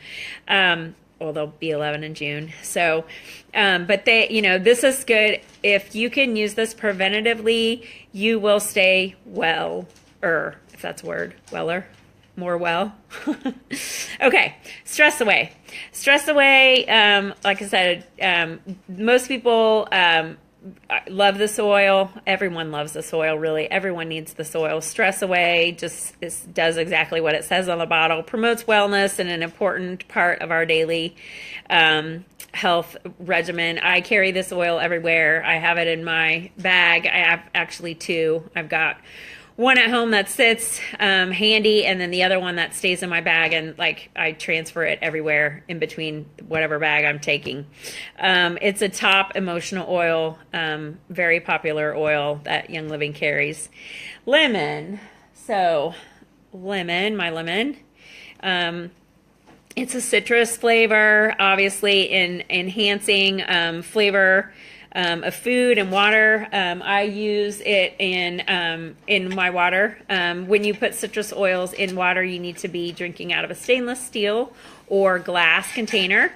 Well, they'll be 11 in June. So, but this is good. If you can use this preventatively, you will stay if that's a word, more well. Okay, stress away. Stress away, like I said, most people love this oil. Everyone loves this oil, really. Everyone needs this oil. Stress away just does exactly what it says on the bottle. Promotes wellness and an important part of our daily health regimen. I carry this oil everywhere. I have it in my bag. I have actually 2. I've got one at home that sits handy, and then the other one that stays in my bag, and I transfer it everywhere in between whatever bag I'm taking. It's a top emotional oil, very popular oil that Young Living carries. Lemon. So my lemon. It's a citrus flavor, obviously in enhancing flavor of food and water. I use it in my water. When you put citrus oils in water, you need to be drinking out of a stainless steel or glass container,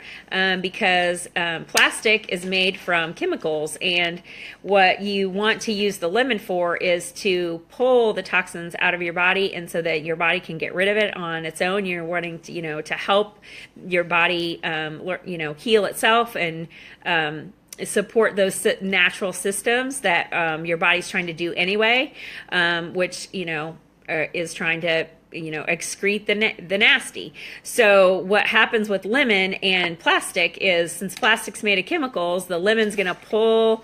because plastic is made from chemicals, and what you want to use the lemon for is to pull the toxins out of your body, and so that your body can get rid of it on its own. You're wanting to to help your body heal itself and support those natural systems that your body's trying to do anyway, which is trying to excrete the nasty. So what happens with lemon and plastic is, since plastic's made of chemicals, the lemon's going to pull,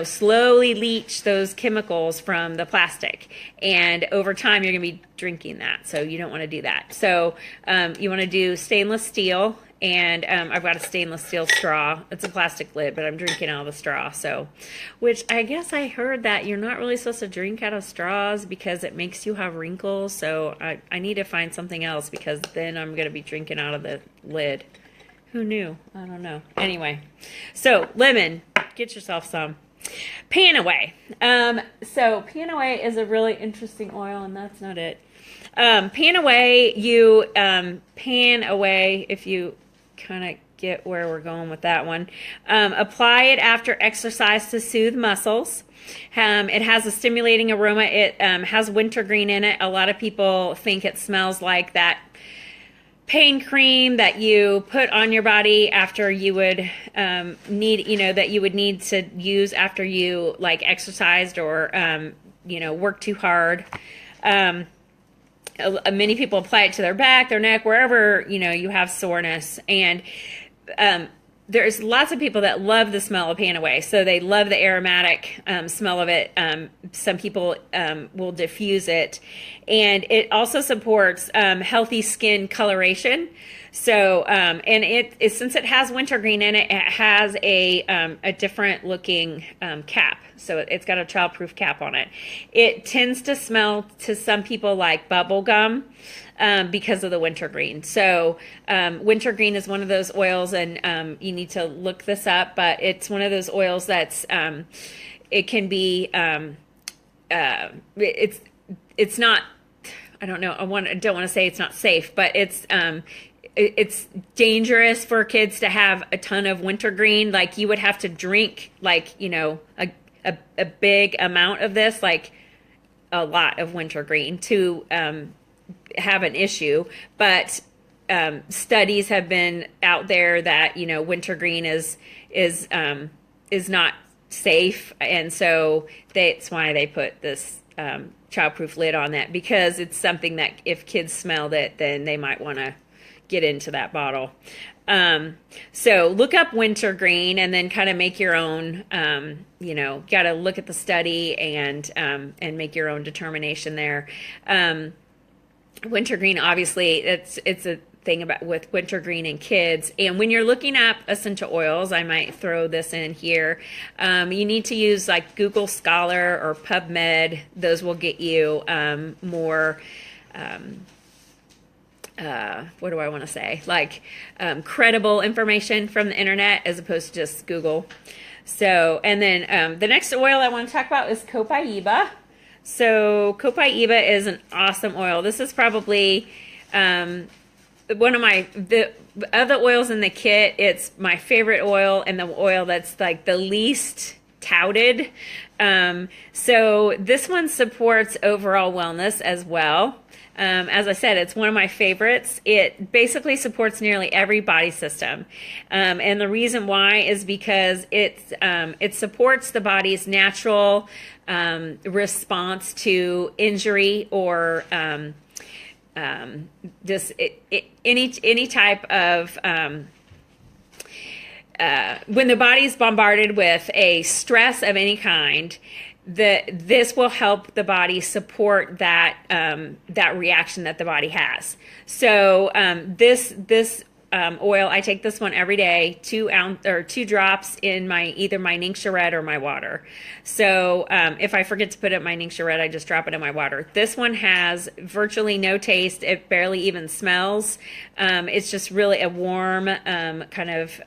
slowly leach those chemicals from the plastic, and over time you're going to be drinking that. So you don't want to do that. So you want to do stainless steel. And I've got a stainless steel straw. It's a plastic lid, but I'm drinking out of the straw. So, which I guess I heard that you're not really supposed to drink out of straws because it makes you have wrinkles. So I need to find something else, because then I'm going to be drinking out of the lid. Who knew? I don't know. Anyway, so lemon, get yourself some. Panaway. So Panaway is a really interesting oil, and that's not it. Panaway, you pan away, if you kind of get where we're going with that one. Apply it after exercise to soothe muscles. It has a stimulating aroma. It has wintergreen in it. A lot of people think it smells like that pain cream that you put on your body after you would need to use after you exercised or worked too hard. Many people apply it to their back, their neck, wherever you have soreness. And there's lots of people that love the smell of Panaway, so they love the aromatic smell of it. Some people will diffuse it, and it also supports healthy skin coloration. So, and since it has wintergreen in it, it has a different looking cap. So it's got a childproof cap on it. It tends to smell to some people like bubble gum because of the wintergreen. So wintergreen is one of those oils, and you need to look this up, but it's one of those oils that's it can be it's not, I don't know, don't want to say it's not safe, but it's dangerous for kids to have a ton of wintergreen. Like, you would have to drink a big amount of this, like a lot of wintergreen, to have an issue. But studies have been out there that wintergreen is not safe, and so that's why they put this childproof lid on that, because it's something that if kids smelled it, then they might want to get into that bottle. So look up wintergreen and then kind of make your own, got to look at the study and make your own determination there. Wintergreen, obviously, it's a thing about with wintergreen and kids. And when you're looking up essential oils, I might throw this in here. You need to use like Google Scholar or PubMed. Those will get you more what do I want to say? Credible information from the internet as opposed to just Google. So, and then the next oil I want to talk about is Copaiba. So Copaiba is an awesome oil. This is probably one of the oils in the kit. It's my favorite oil, and the oil that's like the least touted. So this one supports overall wellness as well. As I said, it's one of my favorites. It basically supports nearly every body system. And the reason why is because it supports the body's natural response to injury or any type of when the body's bombarded with a stress of any kind. This will help the body support that that reaction that the body has. So this oil, I take this one every day, 2 drops in either my Ningxia Red or my water. So if I forget to put it in my Ningxia Red, I just drop it in my water. This one has virtually no taste. It barely even smells. It's just really a warm kind of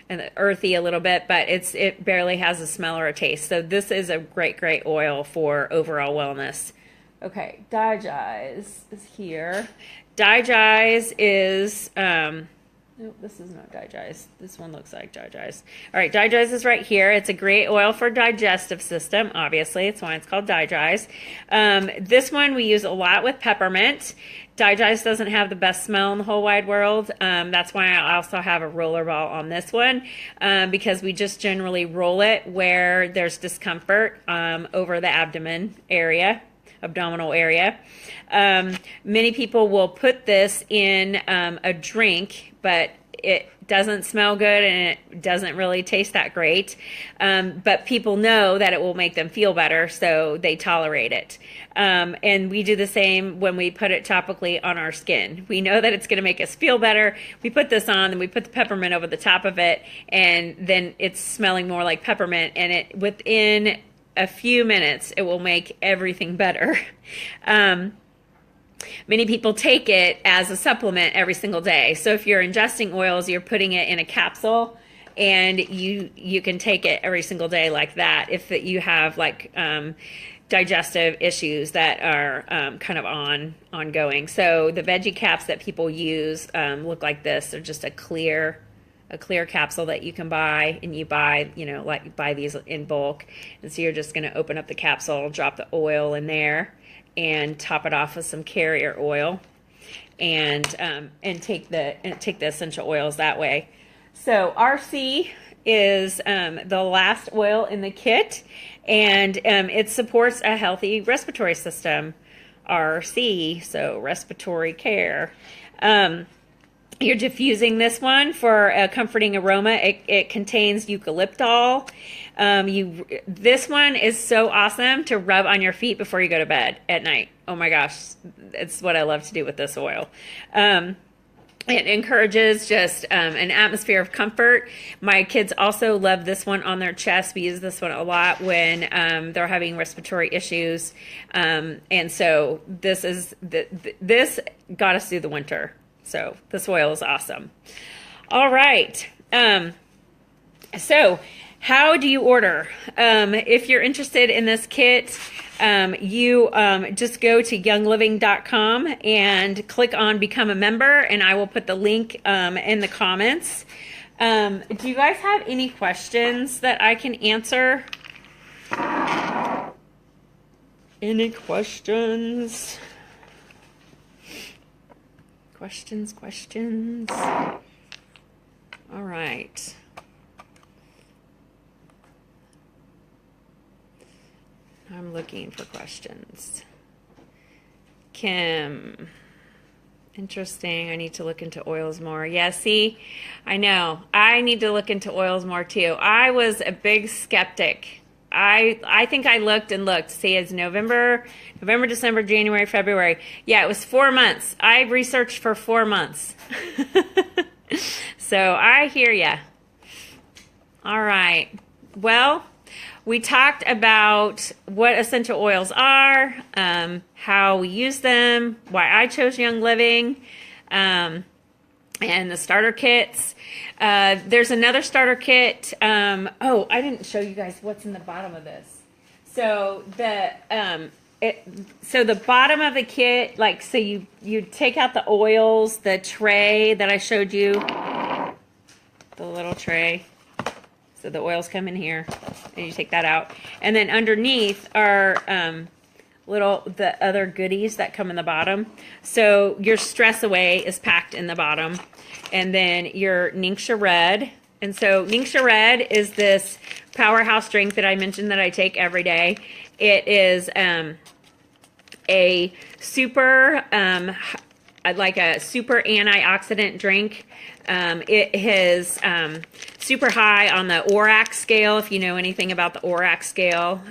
and earthy a little bit, but it barely has a smell or a taste. So this is a great oil for overall wellness. Okay, Digize is here. Digize is nope, this is not Digize. This one looks like Digize. All right, Digize is right here. It's a great oil for digestive system. Obviously, it's why it's called Digize. This one we use a lot with peppermint. Digize doesn't have the best smell in the whole wide world. That's why I also have a roller ball on this one, because we just generally roll it where there's discomfort over the abdomen area. abdominal area. Many people will put this in a drink, but it doesn't smell good and it doesn't really taste that great. But people know that it will make them feel better, so they tolerate it. And we do the same when we put it topically on our skin. We know that it's going to make us feel better. We put this on, and we put the peppermint over the top of it, and then it's smelling more like peppermint. And it within a few minutes, it will make everything better. Many people take it as a supplement every single day. So if you're ingesting oils, you're putting it in a capsule, and you can take it every single day like that if you have like digestive issues that are kind of ongoing. So the veggie caps that people use look like this. They're just a clear capsule that you can buy, and you buy, buy these in bulk. And so you're just going to open up the capsule, drop the oil in there, and top it off with some carrier oil, and take the essential oils that way. So RC is the last oil in the kit, and it supports a healthy respiratory system. RC, so respiratory care. You're diffusing this one for a comforting aroma. It contains eucalyptol. This one is so awesome to rub on your feet before you go to bed at night. Oh my gosh, it's what I love to do with this oil. It encourages just an atmosphere of comfort. My kids also love this one on their chest. We use this one a lot when they're having respiratory issues. And so this got us through the winter. So this oil is awesome. All right. So how do you order? If you're interested in this kit, you just go to youngliving.com and click on Become a Member, and I will put the link in the comments. Do you guys have any questions that I can answer? Any questions? Questions. All right. I'm looking for questions. Kim. Interesting. I need to look into oils more. Yeah, see, I know. I need to look into oils more too. I was a big skeptic. I think I looked and looked. See, it's November, December, January, February. Yeah, it was 4 months. I researched for 4 months. So I hear ya. All right. Well, we talked about what essential oils are, how we use them, why I chose Young Living, and the starter kits. There's another starter kit. Oh, I didn't show you guys what's in the bottom of this. So the bottom of the kit, so you take out the oils, the tray that I showed you, the little tray. So the oils come in here, and you take that out, and then underneath are the other goodies that come in the bottom. So your Stress Away is packed in the bottom, and then your Ningxia Red. And so Ningxia Red is this powerhouse drink that I mentioned that I take every day. It is a super super antioxidant drink. It is super high on the ORAC scale, if you know anything about the ORAC scale.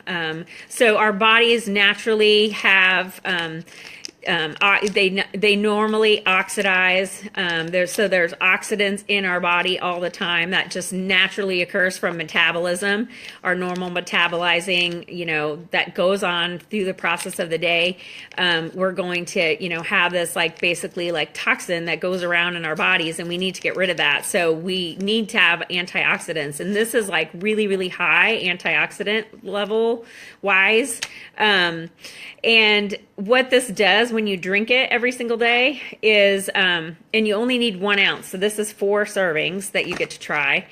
So our bodies naturally have, they normally oxidize. There's oxidants in our body all the time that just naturally occurs from metabolism, our normal metabolizing, that goes on through the process of the day. We're going to, have this basically toxin that goes around in our bodies, and we need to get rid of that. So we need to have antioxidants, and this is really, really high antioxidant level wise. And what this does when you drink it every single day is, and you only need 1 ounce. So this is 4 servings that you get to try.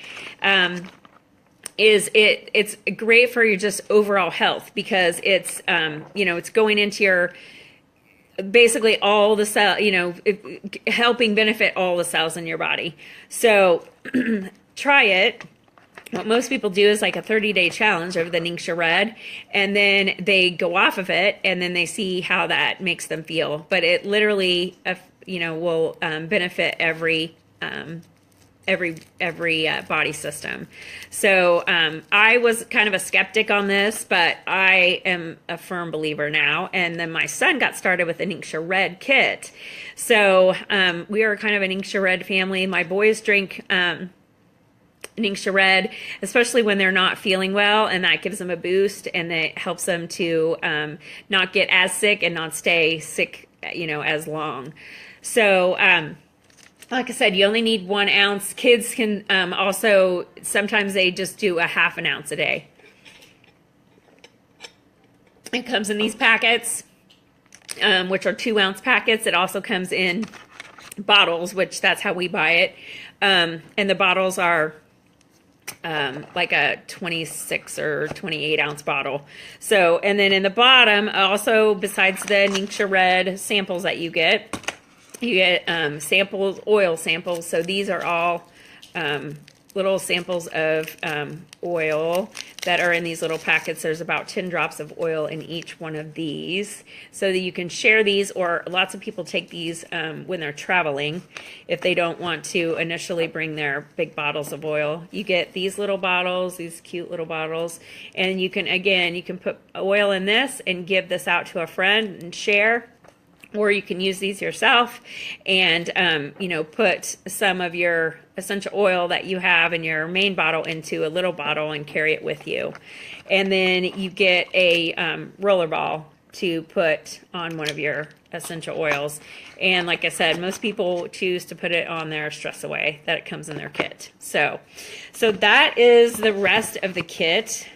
It's great for your just overall health, because it's, it's going into your, basically all the cell, helping benefit all the cells in your body. So try it. what most people do is like a 30-day challenge over the Ningxia Red, and then they go off of it, and then they see how that makes them feel. But it literally, will benefit every body system. So I was kind of a skeptic on this, but I am a firm believer now. And then my son got started with the Ningxia Red kit. So we are kind of a Ningxia Red family. My boys drink Ningxia Red, especially when they're not feeling well, and that gives them a boost, and it helps them to not get as sick and not stay sick, as long. So, like I said, you only need 1 ounce. Kids can also, sometimes they just do a half an ounce a day. It comes in these packets, which are 2 ounce packets. It also comes in bottles, which that's how we buy it. And the bottles are like a 26 or 28 ounce bottle. So, and then in the bottom, also, besides the Ningxia Red samples that you get samples, oil samples. So these are all little samples of oil that are in these little packets. There's about 10 drops of oil in each one of these, so that you can share these, or lots of people take these when they're traveling if they don't want to initially bring their big bottles of oil. You get these little bottles, these cute little bottles, and you can put oil in this and give this out to a friend and share. Or you can use these yourself and, put some of your essential oil that you have in your main bottle into a little bottle and carry it with you. And then you get a roller ball to put on one of your essential oils. And like I said, most people choose to put it on their Stress Away that it comes in their kit. So that is the rest of the kit.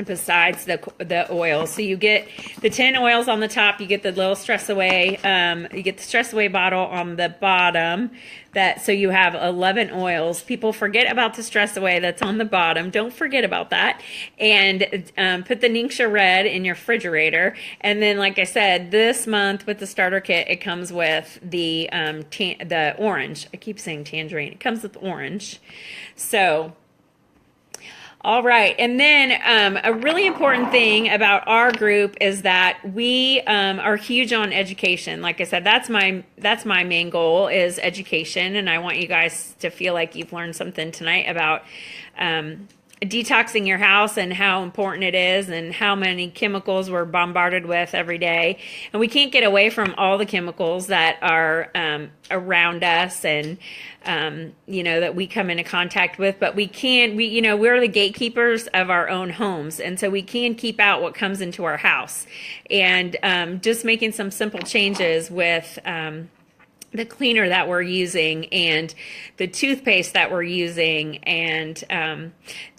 Besides the oil. So you get the 10 oils on the top, you get the little Stress Away, you get the Stress Away bottle on the bottom, so you have 11 oils. People forget about the Stress Away that's on the bottom. Don't forget about that. And put the Ningxia Red in your refrigerator. And then, like I said, this month with the starter kit, it comes with the orange. I keep saying tangerine. It comes with orange. So, all right, and then a really important thing about our group is that we are huge on education. Like I said, that's my main goal is education, and I want you guys to feel like you've learned something tonight about detoxing your house and how important it is and how many chemicals we're bombarded with every day. And we can't get away from all the chemicals that are around us and that we come into contact with, but we're the gatekeepers of our own homes, and so we can keep out what comes into our house. And just making some simple changes with the cleaner that we're using and the toothpaste that we're using and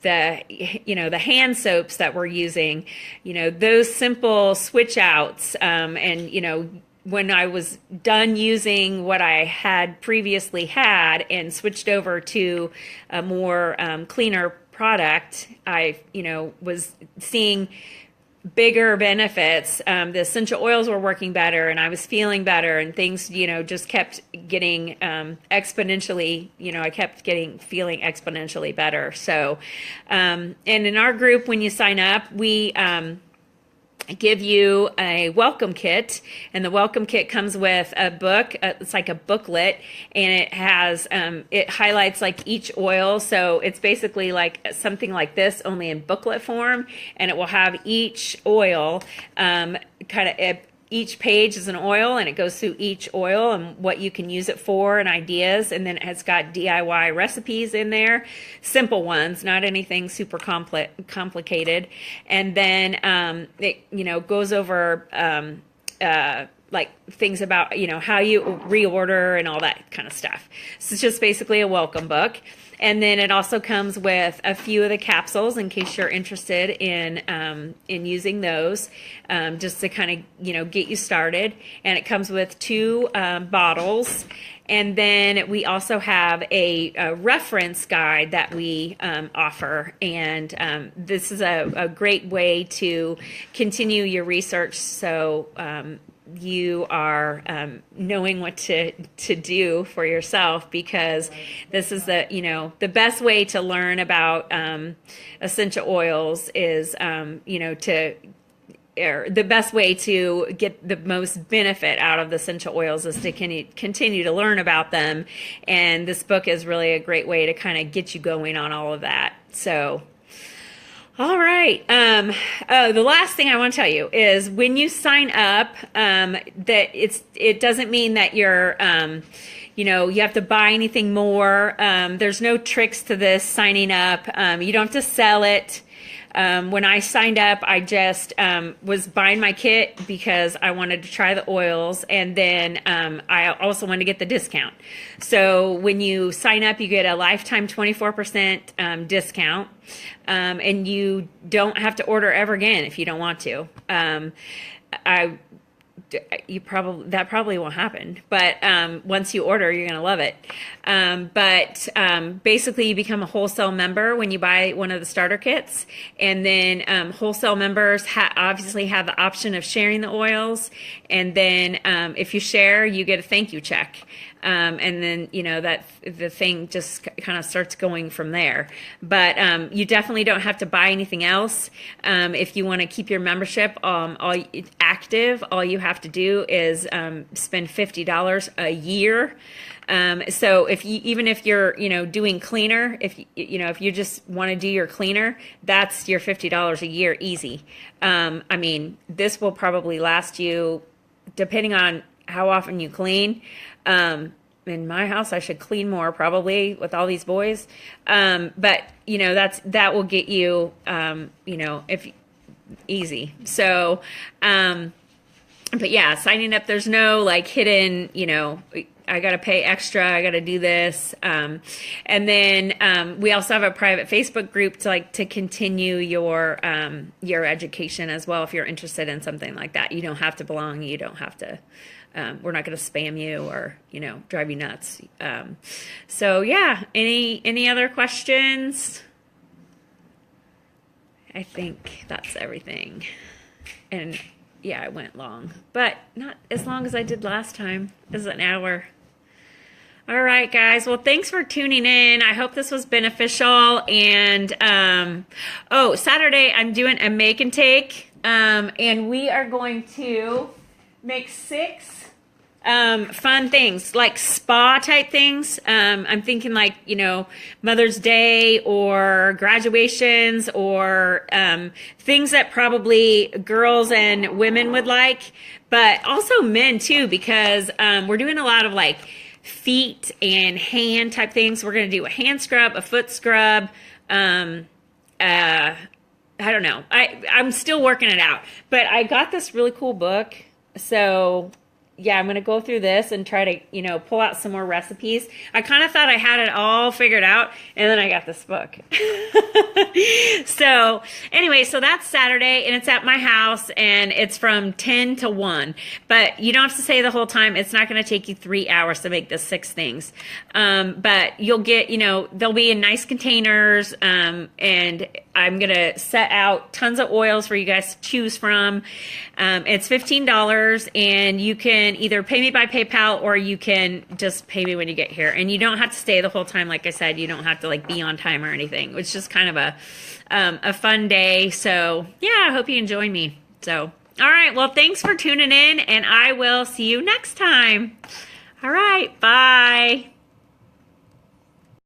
the hand soaps that we're using, those simple switch outs, and when I was done using what I had previously had and switched over to a more cleaner product, I was seeing bigger benefits. The essential oils were working better, and I was feeling better, and things just kept getting exponentially, I kept feeling exponentially better. So and in our group, when you sign up, we give you a welcome kit, and the welcome kit comes with a book. It's like a booklet, and it has it highlights like each oil. So it's basically like something like this, only in booklet form, and it will have each oil each page is an oil, and it goes through each oil and what you can use it for and ideas. And then it's got DIY recipes in there, simple ones, not anything super complicated. And then it goes over like things about how you reorder and all that kind of stuff. So it's just basically a welcome book. And then it also comes with a few of the capsules in case you're interested in using those, just to kind of get you started. And it comes with 2 bottles. And then we also have a reference guide that we offer. And this is a great way to continue your research. So you are knowing what to do for yourself, because this is the best way to learn about essential oils is or the best way to get the most benefit out of the essential oils is to continue to learn about them. And this book is really a great way to kind of get you going on all of that. So, all right. The last thing I want to tell you is when you sign up, that it doesn't mean that you're, you have to buy anything more. There's no tricks to this signing up. You don't have to sell it. When I signed up, I just was buying my kit because I wanted to try the oils, and then I also wanted to get the discount. So when you sign up, you get a lifetime 24% discount, and you don't have to order ever again if you don't want to. That probably won't happen, but once you order, you're gonna love it. But basically, you become a wholesale member when you buy one of the starter kits, and then wholesale members obviously have the option of sharing the oils, and then if you share, you get a thank you check. And then, that the thing just kind of starts going from there. But you definitely don't have to buy anything else. If you want to keep your membership active, all you have to do is spend $50 a year. So even if you're, doing cleaner, if you just want to do your cleaner, that's your $50 a year easy. This will probably last you, depending on how often you clean. In my house, I should clean more probably with all these boys. But that will get you, if easy. So, but yeah, signing up, there's no like hidden, I got to pay extra. I got to do this. And then we also have a private Facebook group to continue your education as well. If you're interested in something like that, you don't have to belong. You don't have to. We're not going to spam you or drive you nuts. So yeah. Any other questions? I think that's everything. And yeah, I went long, but not as long as I did last time. This is an hour. All right, guys. Well, thanks for tuning in. I hope this was beneficial. And, Saturday I'm doing a make and take. And we are going to make 6 fun things, like spa type things. I'm thinking like, Mother's Day or graduations or things that probably girls and women would like, but also men too, because we're doing a lot of like feet and hand type things. We're going to do a hand scrub, a foot scrub. I don't know. I'm still working it out, but I got this really cool book. So yeah, I'm going to go through this and try to, pull out some more recipes. I kind of thought I had it all figured out, and then I got this book. So anyway, so that's Saturday, and it's at my house, and it's from 10 to 1. But you don't have to stay the whole time. It's not going to take you 3 hours to make the 6 things. But you'll get, they'll be in nice containers, and I'm going to set out tons of oils for you guys to choose from. It's $15, and you can either pay me by PayPal or you can just pay me when you get here. And you don't have to stay the whole time. Like I said, you don't have to be on time or anything. It's just kind of a fun day. So yeah, I hope you enjoy me. So, all right. Well, thanks for tuning in, and I will see you next time. All right. Bye.